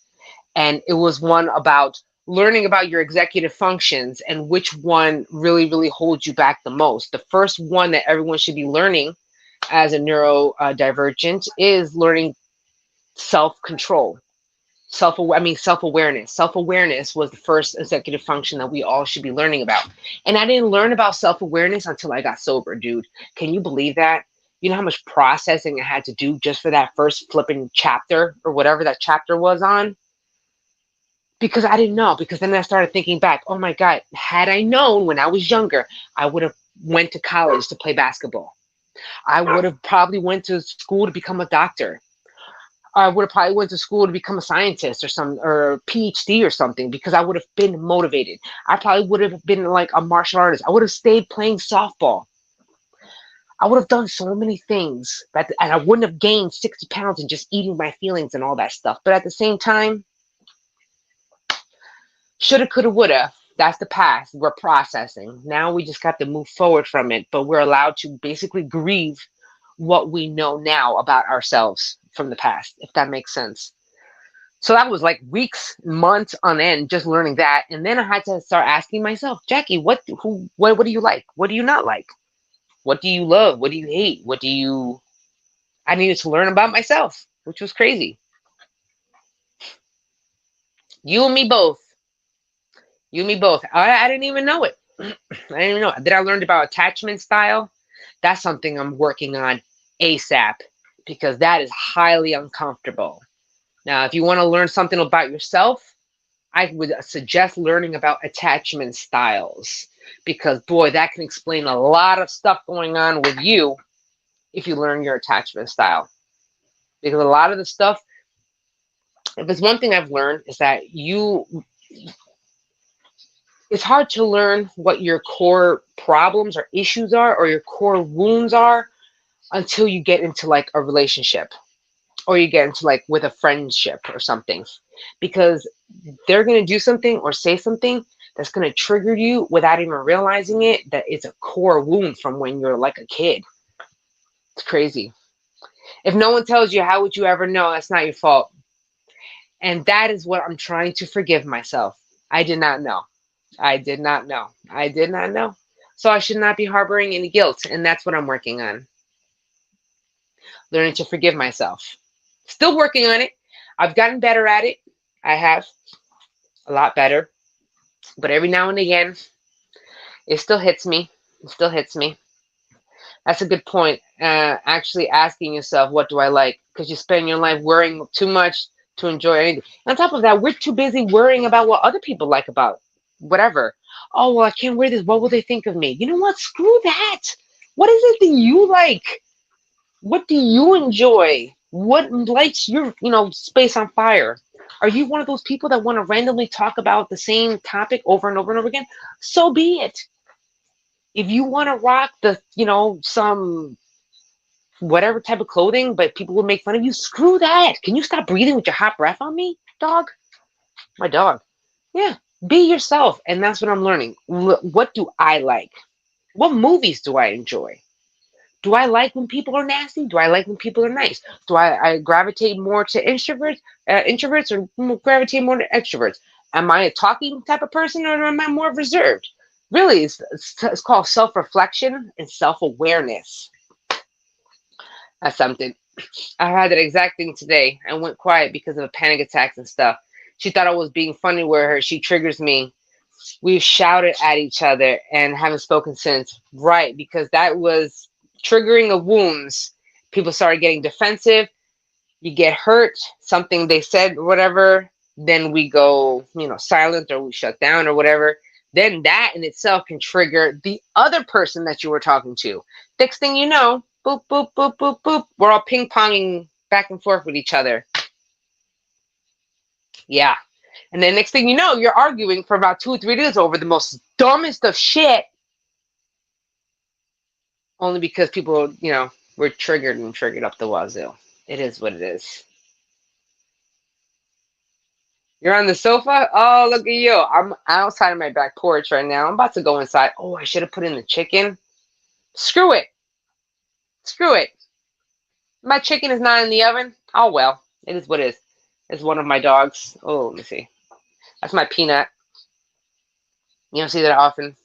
and it was one about learning about your executive functions and which one really holds you back the most. The first one that everyone should be learning as a neurodivergent is learning self-control. Self-awareness. Self-awareness was the first executive function that we all should be learning about. And I didn't learn about self-awareness until I got sober, dude. Can you believe that? You know how much processing I had to do just for that first flipping chapter or whatever that chapter was on? Because I didn't know. Because then I started thinking back, oh my God, had I known when I was younger, I would have went to college to play basketball. I would have probably went to school to become a doctor. I would have probably went to school to become a scientist or a PhD or something, because I would have been motivated. I probably would have been like a martial artist. I would have stayed playing softball. I would have done so many things and I wouldn't have gained 60 pounds and just eating my feelings and all that stuff. But at the same time, shoulda, coulda, woulda. That's the past. We're processing. Now we just got to move forward from it, but we're allowed to basically grieve what we know now about ourselves from the past, if that makes sense. So that was like weeks, months on end, just learning that. And then I had to start asking myself, Jackie, what do you like? What do you not like? What do you love? What do you hate? I needed to learn about myself, which was crazy. You and me both. You and me both. I didn't even know it. I didn't even know it. Then I learned about attachment style. That's something I'm working on ASAP, because that is highly uncomfortable. Now, if you want to learn something about yourself, I would suggest learning about attachment styles, because boy, that can explain a lot of stuff going on with you if you learn your attachment style. Because a lot of the stuff, if there's one thing I've learned, is that it's hard to learn what your core problems or issues are or your core wounds are until you get into like a relationship, or you get into like with a friendship or something, because they're going to do something or say something that's going to trigger you without even realizing it, that it's a core wound from when you're like a kid. It's crazy. If no one tells you, how would you ever know? That's not your fault. And that is what I'm trying to forgive myself. I did not know. I did not know. I did not know. So I should not be harboring any guilt. And that's what I'm working on. Learning to forgive myself. Still working on it. I've gotten better at it. I have. A lot better. But every now and again, it still hits me. It still hits me. That's a good point. Actually asking yourself, what do I like? Because you spend your life worrying too much to enjoy anything. On top of that, we're too busy worrying about what other people like about whatever. Oh, well, I can't wear this. What will they think of me? You know what? Screw that. What is it that you like? What do you enjoy? What lights your, space on fire? Are you one of those people that want to randomly talk about the same topic over and over and over again? So be it. If you want to rock some whatever type of clothing, but people will make fun of you, screw that. Can you stop breathing with your hot breath on me, dog? My dog. Yeah. Be yourself. And that's what I'm learning. What do I like? What movies do I enjoy? Do I like when people are nasty? Do I like when people are nice? Do I gravitate more to introverts or gravitate more to extroverts? Am I a talking type of person or am I more reserved? Really, it's called self-reflection and self-awareness. That's something. I had that exact thing today. I went quiet because of panic attacks and stuff. She thought I was being funny with her. She triggers me. We've shouted at each other and haven't spoken since. Right, because that was triggering of wounds. People started getting defensive. You get hurt, something they said, whatever. Then we go, silent or we shut down or whatever. Then that in itself can trigger the other person that you were talking to. Next thing you know, boop, boop, boop, boop, boop. We're all ping-ponging back and forth with each other. Yeah. And then next thing you know, you're arguing for about 2 or 3 days over the most dumbest of shit. Only because people, were triggered up the wazoo. It is what it is. You're on the sofa? Oh, look at you. I'm outside of my back porch right now. I'm about to go inside. Oh, I should have put in the chicken. Screw it. Screw it. My chicken is not in the oven. Oh, well. It is what it is. It's one of my dogs. Oh, let me see. That's my Peanut. You don't see that often.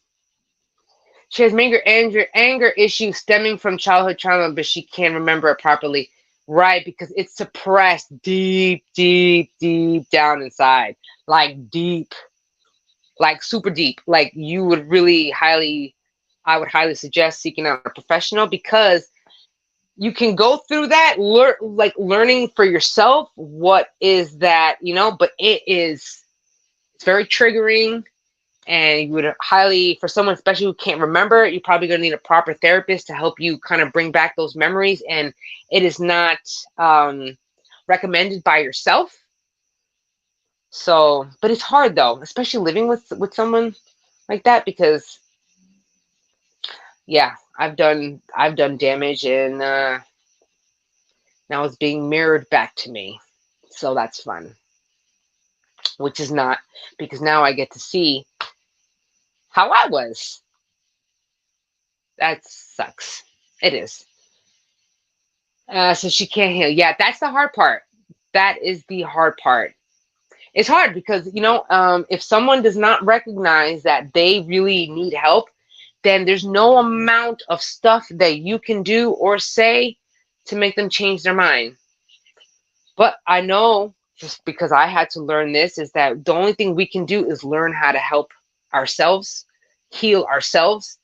She has anger issues stemming from childhood trauma, but she can't remember it properly. Right, because it's suppressed deep, deep, deep down inside. Like deep. Like super deep. Like I would highly suggest seeking out a professional because you can go through that, learning for yourself what is that, but it's very triggering. And you would for someone, especially who can't remember, you're probably going to need a proper therapist to help you kind of bring back those memories. And it is not recommended by yourself. So, but it's hard though, especially living with someone like that, because yeah, I've done damage, and now it's being mirrored back to me. So that's fun, which is not, because now I get to see how I was. That sucks. It is. So she can't heal. Yeah, that's the hard part. That is the hard part. It's hard because, if someone does not recognize that they really need help, then there's no amount of stuff that you can do or say to make them change their mind. But I know, just because I had to learn this, is that the only thing we can do is learn how to help ourselves, heal ourselves,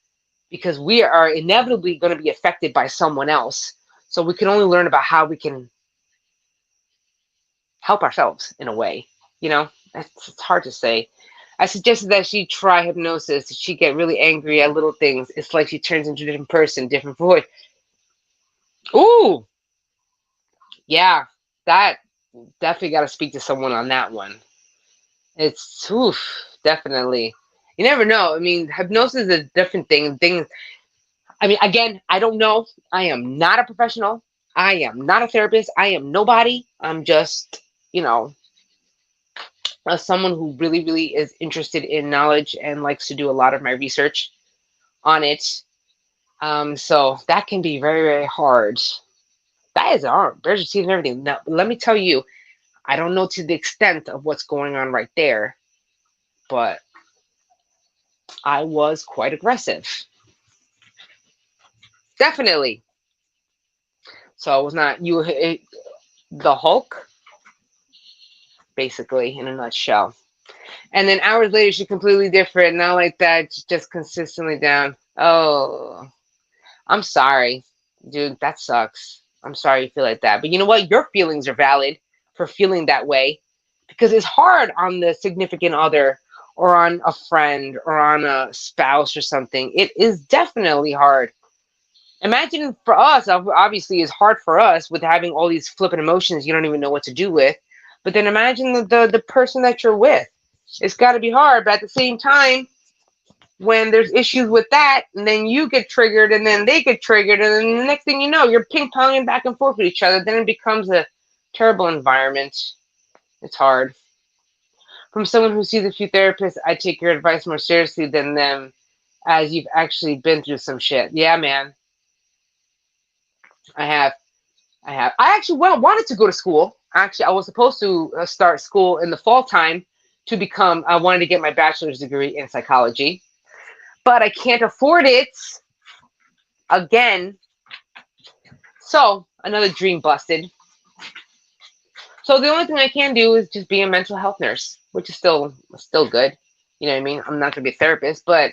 because we are inevitably going to be affected by someone else. So we can only learn about how we can help ourselves in a way. It's hard to say. I suggested that she try hypnosis. She get really angry at little things. It's like she turns into a different person, different voice. Ooh, yeah, that definitely got to speak to someone on that one. It's definitely. You never know. I mean, hypnosis is a different thing. I mean, again, I don't know. I am not a professional. I am not a therapist. I am nobody. I'm just, someone who really, really is interested in knowledge and likes to do a lot of my research on it. So that can be very, very hard. That is hard. There's your teeth and everything. Now, let me tell you, I don't know to the extent of what's going on right there, but I was quite aggressive. Definitely. So it was not the Hulk, basically, in a nutshell. And then hours later, she's completely different. Not like that, just consistently down. Oh, I'm sorry, dude. That sucks. I'm sorry you feel like that. But you know what? Your feelings are valid for feeling that way, because it's hard on the significant other or on a friend or on a spouse or something. It is definitely hard. Imagine for us, obviously, it's hard for us with having all these flippant emotions you don't even know what to do with. But then imagine the person that you're with. It's got to be hard. But at the same time, when there's issues with that, and then you get triggered, and then they get triggered, and then the next thing you know, you're ping-ponging back and forth with each other. Then it becomes a terrible environment. It's hard. From someone who sees a few therapists, I take your advice more seriously than them, as you've actually been through some shit. Yeah, man. I have. I have. I actually wanted to go to school. Actually, I was supposed to start school in the fall time to become. I wanted to get my bachelor's degree in psychology, but I can't afford it again. So another dream busted. So the only thing I can do is just be a mental health nurse, which is still good. You know what I mean? I'm not gonna be a therapist, but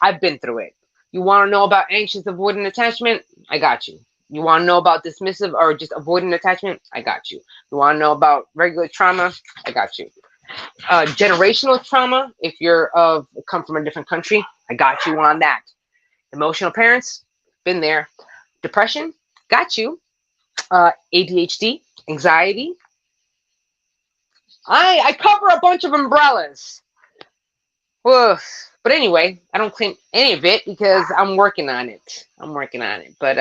I've been through it. You want to know about anxious avoidant attachment? I got you. You want to know about dismissive or just avoidant attachment? I got you. You want to know about regular trauma? I got you. Generational trauma, if you're come from a different country, I got you on that. Emotional parents, been there. Depression, got you. ADHD, anxiety. I cover a bunch of umbrellas. Oof. But anyway, I don't claim any of it because I'm working on it. I'm working on it. But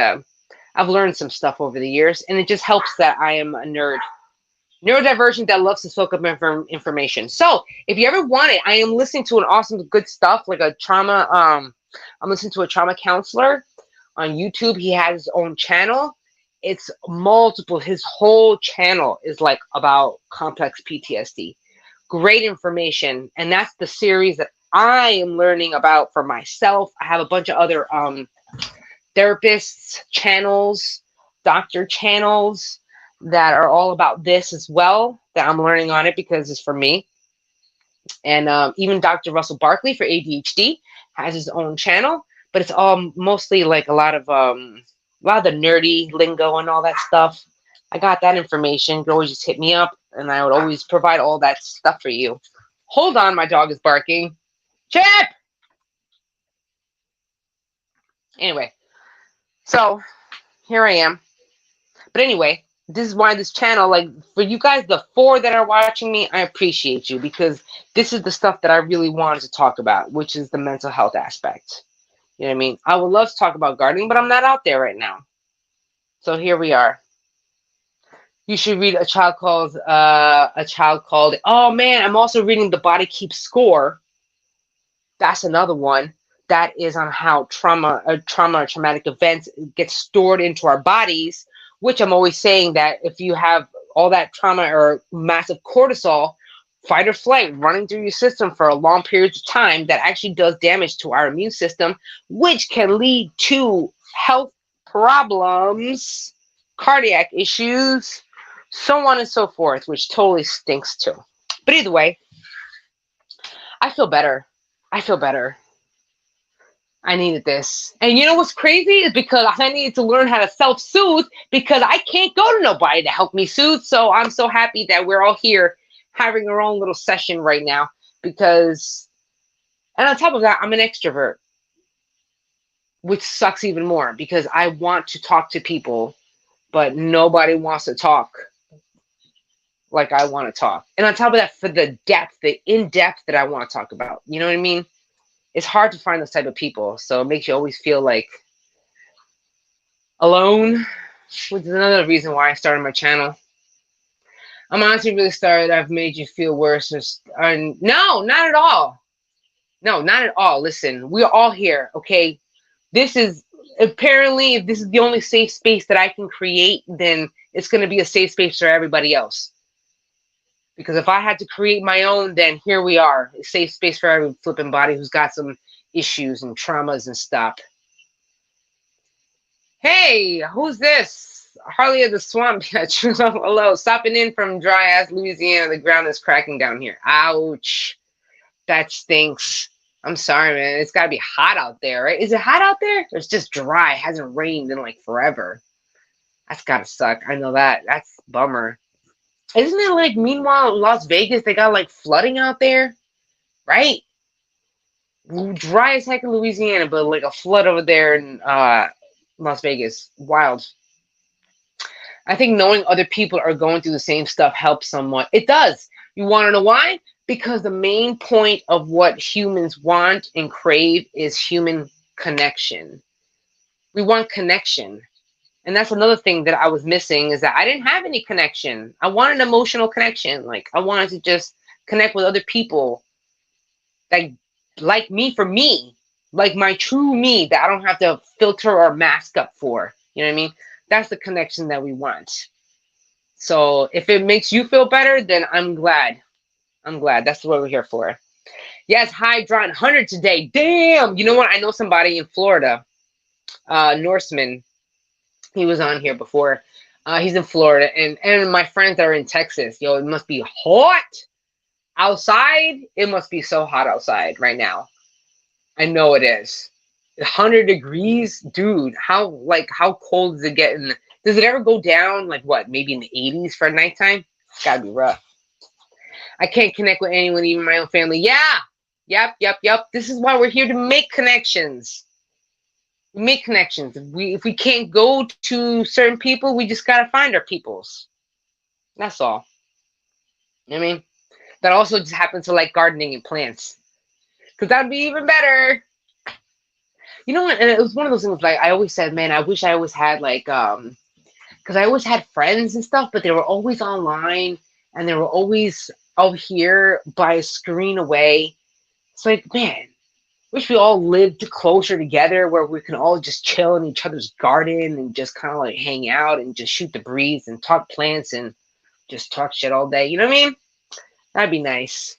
I've learned some stuff over the years, and it just helps that I am a nerd. Neurodivergent that loves to soak up information. So if you ever want it, I am listening to an awesome good stuff like a trauma. I'm listening to a trauma counselor on YouTube. He has his own channel. It's multiple. His whole channel is like about complex PTSD. Great information, and that's the series that I am learning about for myself. I have a bunch of other therapists channels, doctor channels that are all about this as well, that I'm learning on it because it's for me. And even Dr. Russell Barkley for ADHD has his own channel, but it's all mostly like a lot of the nerdy lingo and all that stuff. I got that information. You can always just hit me up, and I would always provide all that stuff for you. Hold on, my dog is barking. Chip! Anyway, so here I am. But anyway, this is why this channel, like for you guys, the 4 that are watching me, I appreciate you because this is the stuff that I really wanted to talk about, which is the mental health aspect. You know what I mean? I would love to talk about gardening, but I'm not out there right now. So here we are. You should read A Child Called, oh man, I'm also reading The Body Keeps Score. That's another one that is on how trauma or traumatic events get stored into our bodies, which I'm always saying that if you have all that trauma or massive cortisol, fight or flight running through your system for a long period of time, that actually does damage to our immune system, which can lead to health problems, cardiac issues, so on and so forth, which totally stinks too. But either way, I feel better. I feel better. I needed this. And you know what's crazy is because I needed to learn how to self-soothe because I can't go to nobody to help me soothe. So I'm so happy that we're all here having our own little session right now because, and on top of that, I'm an extrovert, which sucks even more because I want to talk to people, but nobody wants to talk like I want to talk. And on top of that, for the depth, the in-depth that I want to talk about, you know what I mean? It's hard to find those type of people. So it makes you always feel like alone, which is another reason why I started my channel. I'm honestly really sorry that I've made you feel worse. No, not at all. No, not at all. Listen, we're all here, okay? This is, apparently, if this is the only safe space that I can create, then it's going to be a safe space for everybody else. Because if I had to create my own, then here we are, a safe space for every flipping body who's got some issues and traumas and stuff. Hey, who's this? Harley of the Swamp. Hello, stopping in from dry ass Louisiana. The ground is cracking down here. Ouch. That stinks. I'm sorry, man. It's got to be hot out there, right? Is it hot out there? Or it's just dry. It hasn't rained in like forever. That's got to suck. I know that. That's a bummer. Isn't it like, meanwhile, in Las Vegas, they got like flooding out there? Right? Dry as heck in Louisiana, but like a flood over there in Las Vegas. Wild. I think knowing other people are going through the same stuff helps somewhat. It does. You want to know why? Because the main point of what humans want and crave is human connection. We want connection. And that's another thing that I was missing, is that I didn't have any connection. I wanted an emotional connection. Like, I wanted to just connect with other people that like me for me, like my true me that I don't have to filter or mask up for. You know what I mean? That's the connection that we want. So if it makes you feel better, then I'm glad. I'm glad. That's what we're here for. Yes, Hydron 100 today. Damn. You know what? I know somebody in Florida, Norseman. He was on here before. He's in Florida, and my friends are in Texas. Yo, it must be hot outside. It must be so hot outside right now. I know it is. 100 degrees, dude. How cold does it get? Does it ever go down like what? Maybe in the 80s for nighttime? It's gotta be rough. I can't connect with anyone, even my own family. Yeah. Yep. This is why we're here to make connections. We make connections. If we can't go to certain people, we just gotta find our peoples. That's all. You know what I mean? That also just happens to like gardening and plants. Because that'd be even better. You know what? And it was one of those things like I always said, man, I wish I always had like because I always had friends and stuff, but they were always online and they were always out here by a screen away. It's like, man, wish we all lived closer together where we can all just chill in each other's garden and just kind of like hang out and just shoot the breeze and talk plants and just talk shit all day. You know what I mean? That'd be nice.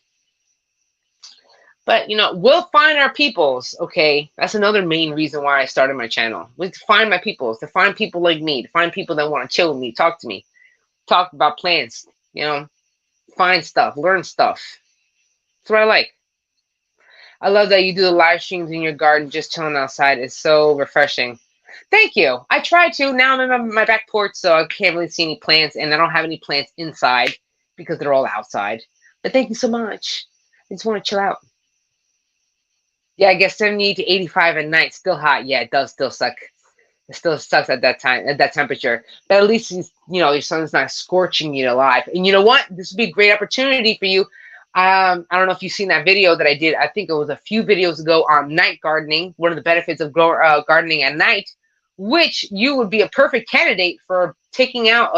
But, you know, we'll find our peoples, okay? That's another main reason why I started my channel. Was to find my peoples, to find people like me, to find people that want to chill with me, talk to me, talk about plants, you know, find stuff, learn stuff. That's what I like. I love that you do the live streams in your garden, just chilling outside. It's so refreshing. Thank you. I try to. Now I'm in my back porch, so I can't really see any plants, and I don't have any plants inside because they're all outside. But thank you so much. I just want to chill out. Yeah, I guess 78 to 85 at night, still hot. Yeah, it does still suck. It still sucks at that time, at that temperature. But at least, you know, your sun's not scorching you alive. And you know what? This would be a great opportunity for you. I don't know if you've seen that video that I did. I think it was a few videos ago on night gardening. One of the benefits of gardening at night, which you would be a perfect candidate for taking out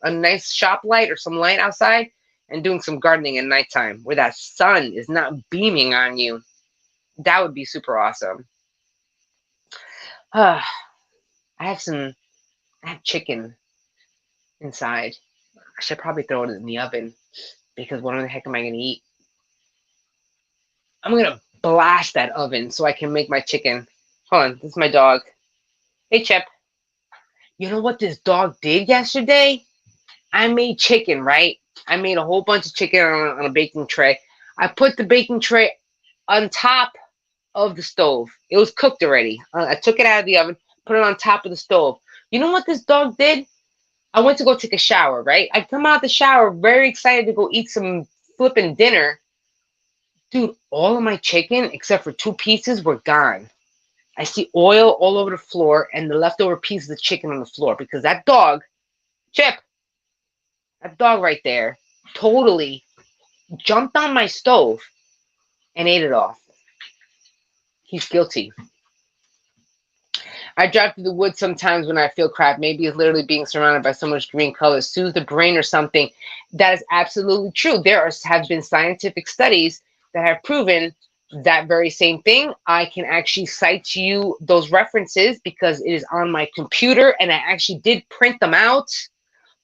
a nice shop light or some light outside and doing some gardening at nighttime where that sun is not beaming on you. That would be super awesome. I have chicken inside. I should probably throw it in the oven because what the heck am I going to eat? I'm going to blast that oven so I can make my chicken. Hold on, this is my dog. Hey, Chip. You know what this dog did yesterday? I made chicken, right? I made a whole bunch of chicken on a baking tray. I put the baking tray on top of the stove. It was cooked already. I took it out of the oven, put it on top of the stove. You know what this dog did? I went to go take a shower, right? I come out the shower very excited to go eat some flipping dinner. Dude, all of my chicken, except for 2 pieces, were gone. I see oil all over the floor and the leftover pieces of chicken on the floor because that dog, Chip, that dog right there, totally jumped on my stove and ate it off. He's guilty. I drive through the woods sometimes when I feel crap. Maybe it's literally being surrounded by so much green color soothes the brain or something. That is absolutely true. Have been scientific studies that have proven that very same thing. I can actually cite you those references because it is on my computer, and I actually did print them out,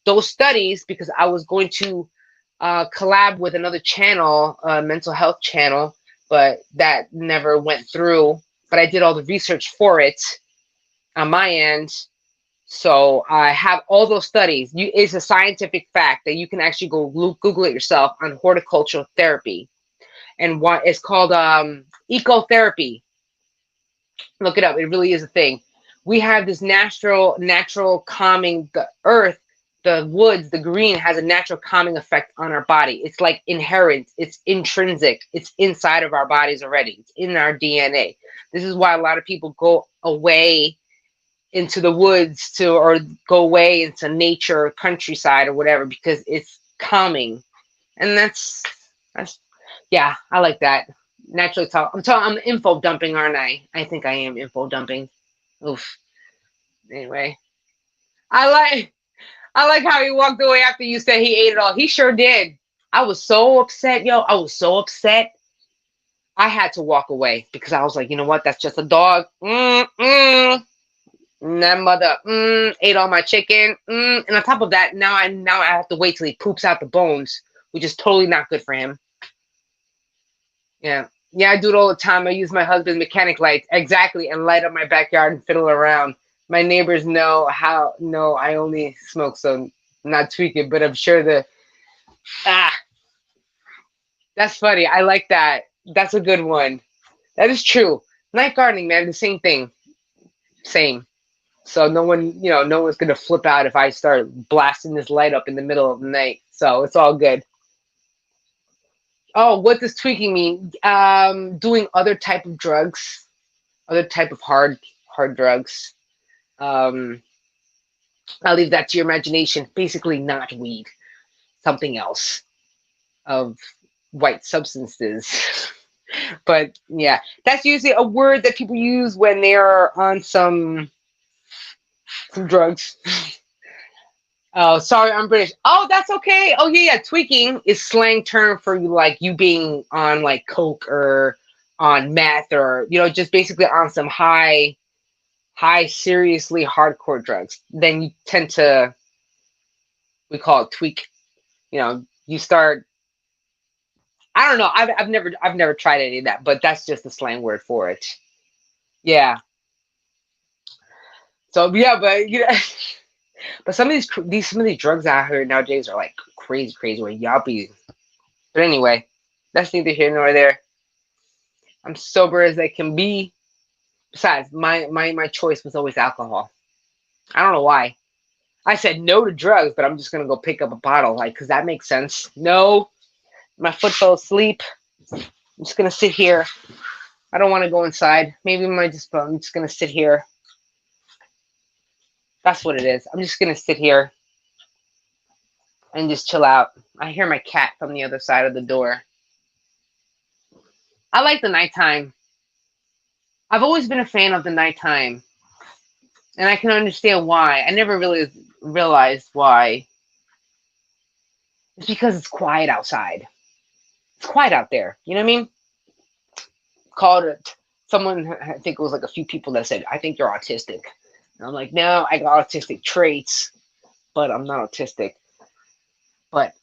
those studies, because I was going to collab with another channel, mental health channel, but that never went through. But I did all the research for it on my end. So I have all those studies. It's a scientific fact that you can actually go Google it yourself on horticultural therapy. And what it's called ecotherapy. Look it up. It really is a thing. We have this natural calming. The earth, the woods, the green has a natural calming effect on our body. It's like inherent. It's intrinsic. It's inside of our bodies already. It's in our DNA. This is why a lot of people go away into the woods or go away into nature or countryside or whatever because it's calming. And that's yeah, I like that. Naturally talk. I'm info dumping, aren't I? I think I am info dumping. Oof. Anyway, I like how he walked away after you said he ate it all. He sure did. I was so upset, yo. I was so upset. I had to walk away because I was like, you know what? That's just a dog. And that mother ate all my chicken. And on top of that, now I have to wait till he poops out the bones, which is totally not good for him. Yeah. Yeah, I do it all the time. I use my husband's mechanic lights exactly and light up my backyard and fiddle around. My neighbors know how no, I only smoke, so I'm not tweaking, but I'm sure the ah, that's funny. I like that. That's a good one. That is true. Night gardening, man, the same thing. Same. So no one's gonna flip out if I start blasting this light up in the middle of the night. So it's all good. Oh, what does tweaking mean? Doing other type of drugs, other type of hard drugs. Um, I'll leave that to your imagination. Basically, not weed, something else of white substances. But yeah, that's usually a word that people use when they're on some drugs. Oh, sorry, I'm British. Oh, that's okay. Oh, yeah, yeah. Tweaking is slang term for you, like you being on like coke or on meth or just basically on some high, seriously hardcore drugs. Then you tend to we call it tweak. You start. I don't know. I've never tried any of that, but that's just the slang word for it. Yeah. So yeah, but but some of these drugs out here nowadays are like crazy, crazy or yuppie. But anyway, that's neither here nor there. I'm sober as I can be. Besides, my choice was always alcohol. I don't know why. I said no to drugs, but I'm just gonna go pick up a bottle, like, cause that makes sense. No, my foot fell asleep. I'm just gonna sit here. I don't want to go inside. Maybe I'm just gonna sit here. That's what it is. I'm just gonna sit here and just chill out. I hear my cat from the other side of the door. I like the nighttime. I've always been a fan of the nighttime, and I can understand why. I never really realized why. It's because it's quiet outside. It's quiet out there. You know what I mean? Called it. Someone, I think it was like a few people that said, "I think you're autistic." And I'm like, "No, I got autistic traits, but I'm not autistic." But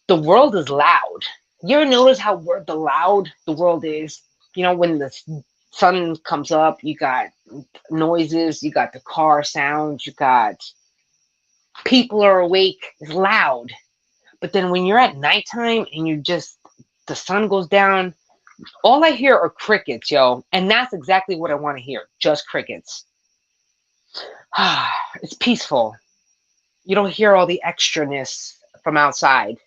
the world is loud. You ever notice how loud the world is? When the sun comes up, you got noises, you got the car sounds, you got people are awake. It's loud. But then when you're at nighttime and the sun goes down, all I hear are crickets, yo. And that's exactly what I want to hear. Just crickets. It's peaceful. You don't hear all the extraness from outside.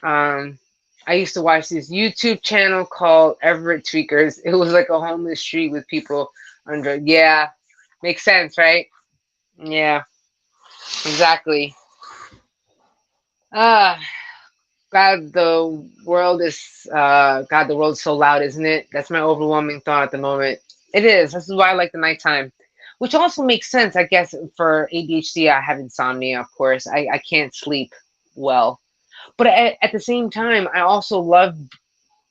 I used to watch this YouTube channel called Everett Tweakers. It was like a homeless street with people under. Yeah, makes sense, right? Yeah, exactly. Ah, God, the world is so loud, isn't it? That's my overwhelming thought at the moment. It is. This is why I like the nighttime, which also makes sense, I guess. For ADHD, I have insomnia, of course. I can't sleep well, but at the same time, I also love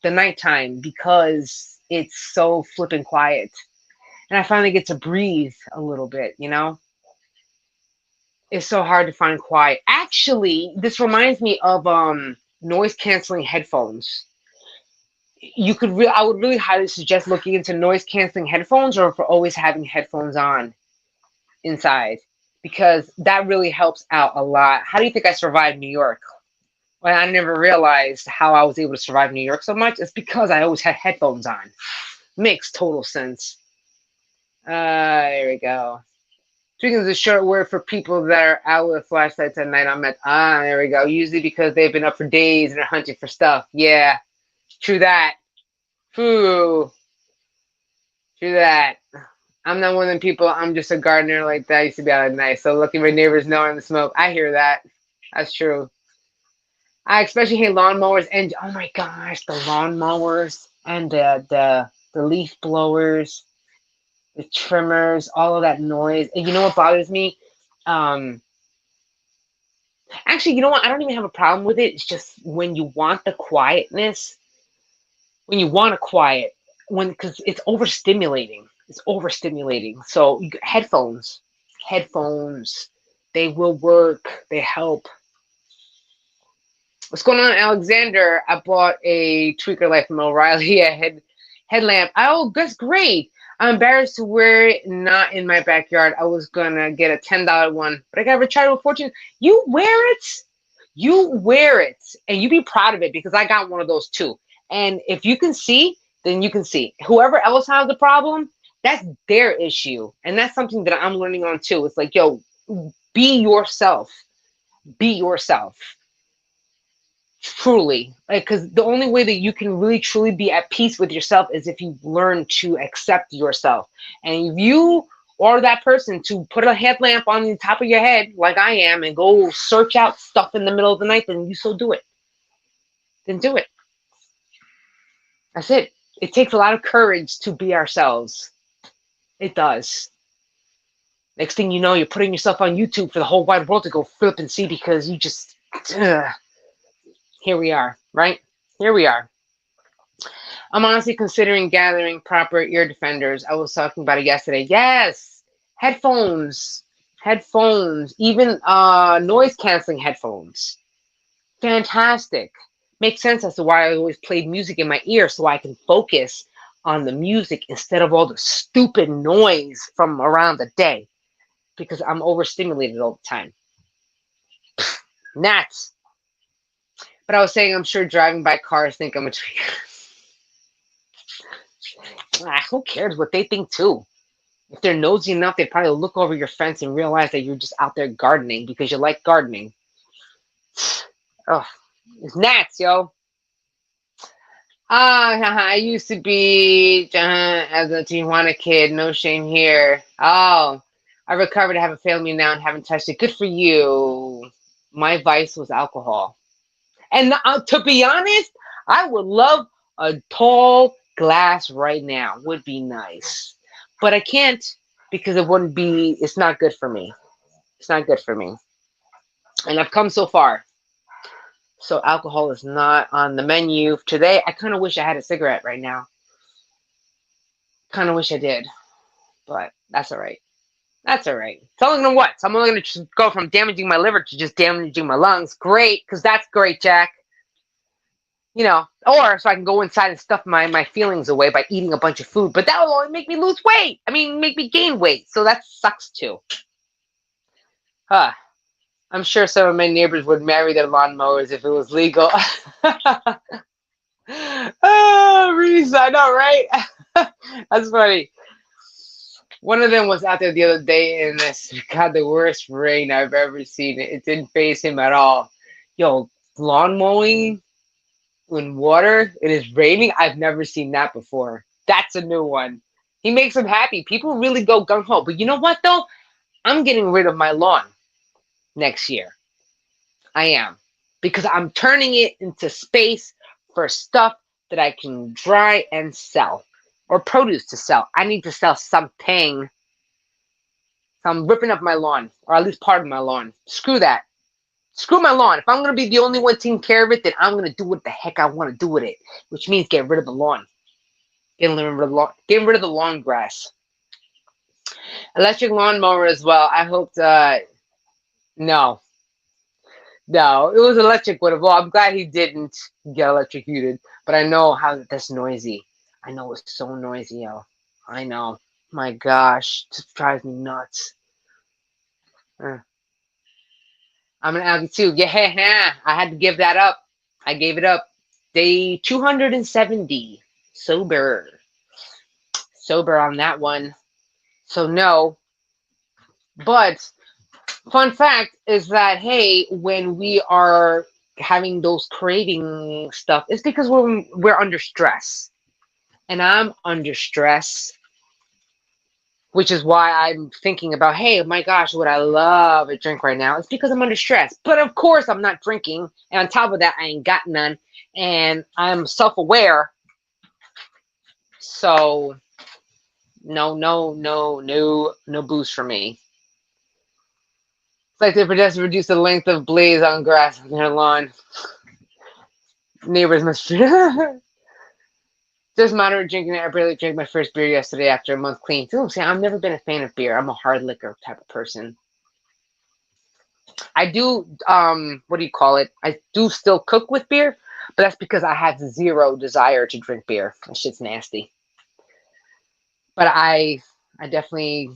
the nighttime because it's so flippin' quiet, and I finally get to breathe a little bit. It's so hard to find quiet. Actually, this reminds me of noise canceling headphones. I would really highly suggest looking into noise canceling headphones or for always having headphones on inside because that really helps out a lot. How do you think I survived New York? Well, I never realized how I was able to survive New York so much. It's because I always had headphones on. Makes total sense. There we go. Tweaking is a short word for people that are out with flashlights at night. There we go. Usually because they've been up for days and are hunting for stuff. Yeah, true that. True that. I'm not one of them people. I'm just a gardener like that. I used to be out at night. So lucky my neighbors know I'm the smoke. I hear that. That's true. I especially hate lawnmowers and oh my gosh, the lawnmowers and the leaf blowers, the trimmers, all of that noise. And you know what bothers me? Um, Actually, you know what? I don't even have a problem with it. It's just when you want the quietness, when you want to quiet, because it's overstimulating. It's overstimulating. So headphones, they will work. They help. What's going on, Alexander? I bought a tweaker light from O'Reilly, a headlamp. Oh, that's great. I'm embarrassed to wear it not in my backyard. I was gonna get a $10 one, but I got rechargeable fortune. You wear it. You wear it, and you be proud of it because I got one of those too. And if you can see, then you can see. Whoever else has the problem, that's their issue, and that's something that I'm learning on too. It's like, yo, be yourself. Be yourself. Truly, like, because the only way that you can really truly be at peace with yourself is if you learn to accept yourself. And if you are that person to put a headlamp on the top of your head like I am and go search out stuff in the middle of the night, then you so do it. Then do it. That's it. It takes a lot of courage to be ourselves. It does. Next thing you know, you're putting yourself on YouTube for the whole wide world to go flip and see because you just here we are, right? Here we are. I'm honestly considering gathering proper ear defenders. I was talking about it yesterday. Yes, headphones, even noise canceling headphones. Fantastic. Makes sense as to why I always played music in my ear so I can focus on the music instead of all the stupid noise from around the day because I'm overstimulated all the time. Gnats. But I was saying, I'm sure driving by cars think I'm a tweaker. Who cares what they think too? If they're nosy enough, they probably look over your fence and realize that you're just out there gardening because you like gardening. Oh, it's gnats, yo. I used to be as a Tijuana kid. No shame here. Oh, I recovered. I haven't failed me now and haven't touched it. Good for you. My vice was alcohol. And to be honest, I would love a tall glass right now. Would be nice. But I can't because it's not good for me. It's not good for me. And I've come so far. So alcohol is not on the menu today. I kind of wish I had a cigarette right now. Kind of wish I did. But that's all right. That's all right. It's only going to what? So I'm only going to just go from damaging my liver to just damaging my lungs. Great, because that's great, Jack. You know, or so I can go inside and stuff my feelings away by eating a bunch of food. But that will only make me lose weight. I mean, make me gain weight. So that sucks too. I'm sure some of my neighbors would marry their lawnmowers if it was legal. Reese, I know, right? That's funny. One of them was out there the other day and this got the worst rain I've ever seen. It didn't faze him at all. Yo, lawn mowing when water, it is raining. I've never seen that before. That's a new one. He makes him happy. People really go gung-ho. But you know what, though? I'm getting rid of my lawn next year. I am. Because I'm turning it into space for stuff that I can dry and sell. Or produce to sell. I need to sell something. So I'm ripping up my lawn. Or at least part of my lawn. Screw that. Screw my lawn. If I'm going to be the only one taking care of it, then I'm going to do what the heck I want to do with it. Which means get rid of the lawn. Getting rid of the lawn grass. Electric lawnmower as well. I hoped, no. No, it was electric. Well, I'm glad he didn't get electrocuted. But I know how that's noisy. I know it's so noisy, yo. I know. My gosh. It just drives me nuts. I'm an Audi too. Yeah, I had to give that up. I gave it up. Day 270. Sober on that one. So no. But fun fact is that, hey, when we are having those craving stuff, it's because we're under stress. And I'm under stress. Which is why I'm thinking about, hey, my gosh, would I love a drink right now? It's because I'm under stress. But of course, I'm not drinking. And on top of that, I ain't got none. And I'm self-aware. So, no booze for me. It's like they just reduce the length of blades on grass on their lawn. Neighbors must... Just moderate drinking. I barely drank my first beer yesterday after a month clean. So see, I've never been a fan of beer. I'm a hard liquor type of person. I do, what do you call it? I do still cook with beer, but that's because I have zero desire to drink beer. That shit's nasty. But I definitely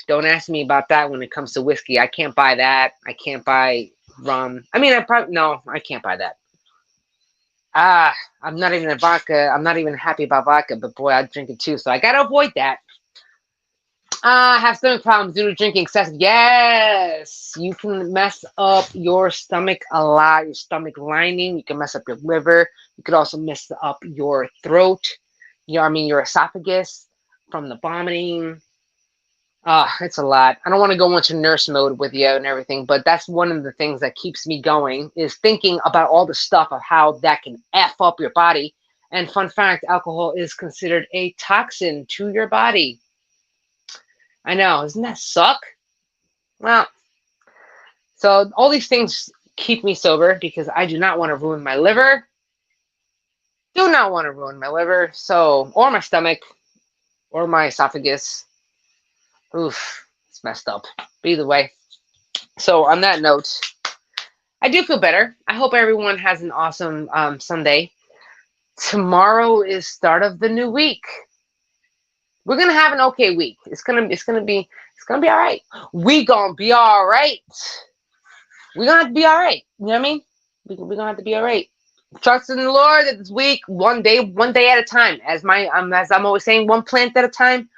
don't ask me about that when it comes to whiskey. I can't buy that. I can't buy rum. I mean, I probably no, I can't buy that. I'm not even a vodka. I'm not even happy about vodka, but boy, I drink it too. So I gotta avoid that. Have stomach problems due to drinking excessive. Yes, you can mess up your stomach a lot. Your stomach lining. You can mess up your liver. You could also mess up your throat. Your esophagus from the vomiting. It's a lot. I don't want to go into nurse mode with you and everything, but that's one of the things that keeps me going is thinking about all the stuff of how that can F up your body. And fun fact, alcohol is considered a toxin to your body. I know, doesn't that suck? Well, so all these things keep me sober because I do not want to ruin my liver. Do not want to ruin my liver, or my stomach, or my esophagus. Oof, it's messed up. But either way. So on that note, I do feel better. I hope everyone has an awesome Sunday. Tomorrow is start of the new week. We're gonna have an okay week. It's gonna be all right. We gonna be all right. We're gonna have to be all right. You know what I mean? We're gonna have to be all right. Trust in the Lord that this week, one day at a time. As I'm always saying, one plant at a time,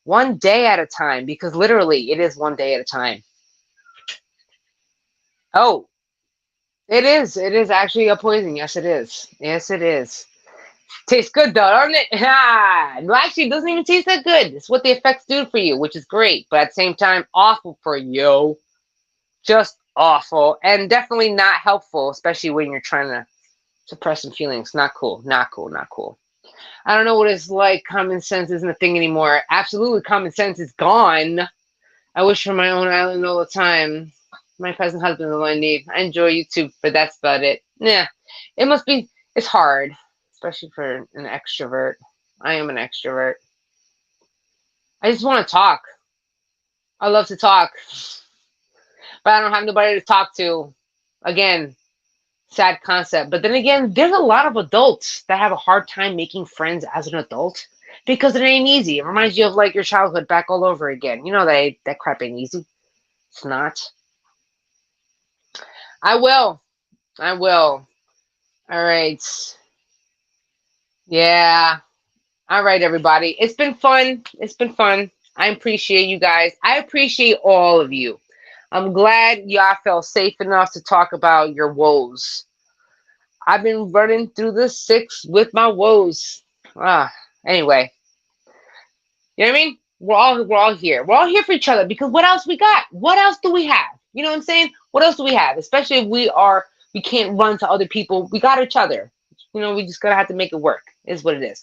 one day at a time. Because literally, it is one day at a time. Oh, it is. It is actually a poison. Yes, it is. Yes, it is. Tastes good though, doesn't it? No, actually, it doesn't even taste that good. It's what the effects do for you, which is great, but at the same time, awful for you. Just awful, and definitely not helpful, especially when you're trying to suppress some feelings. Not cool. Not cool. Not cool. I don't know what it's like. Common sense isn't a thing anymore. Absolutely, common sense is gone. I wish for my own island all the time. My present husband is all I need. I enjoy YouTube, but that's about it. Yeah, it must be. It's hard, especially for an extrovert. I am an extrovert. I just want to talk. I love to talk, but I don't have nobody to talk to. Again, sad concept. But then again, there's a lot of adults that have a hard time making friends as an adult because it ain't easy. It reminds you of like your childhood back all over again. You know that crap ain't easy. It's not. I will. I will. All right. Yeah. All right, everybody. It's been fun. It's been fun. I appreciate you guys. I appreciate all of you. I'm glad y'all felt safe enough to talk about your woes. I've been running through the 6 with my woes. Anyway. You know what I mean? We're all here. We're all here for each other because what else we got? What else do we have? You know what I'm saying? What else do we have? Especially if we can't run to other people. We got each other. You know, we just gotta have to make it work, is what it is.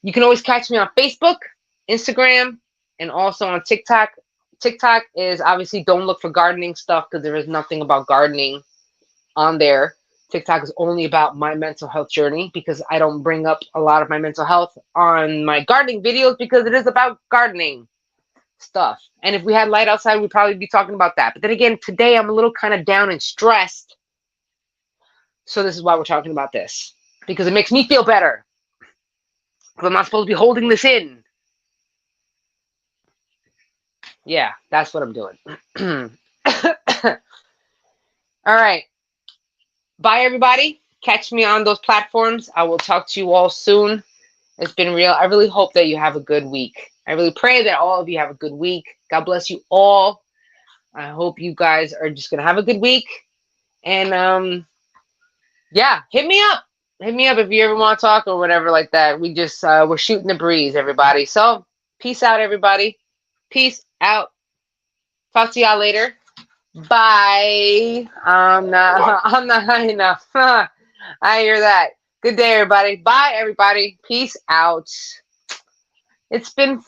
You can always catch me on Facebook, Instagram, and also on TikTok. TikTok is obviously don't look for gardening stuff because there is nothing about gardening on there. TikTok is only about my mental health journey because I don't bring up a lot of my mental health on my gardening videos because it is about gardening stuff. And if we had light outside, we'd probably be talking about that. But then again, today I'm a little kind of down and stressed. So this is why we're talking about this because it makes me feel better. Because I'm not supposed to be holding this in. Yeah, that's what I'm doing. All right. Bye, everybody. Catch me on those platforms. I will talk to you all soon. It's been real. I really hope that you have a good week. I really pray that all of you have a good week. God bless you all. I hope you guys are just going to have a good week. And, yeah, hit me up. Hit me up if you ever want to talk or whatever like that. We're shooting the breeze, everybody. So, peace out, everybody. Peace out. Talk to y'all later. Bye. I'm not high enough. I hear that. Good day, everybody. Bye, everybody. Peace out. It's been fun.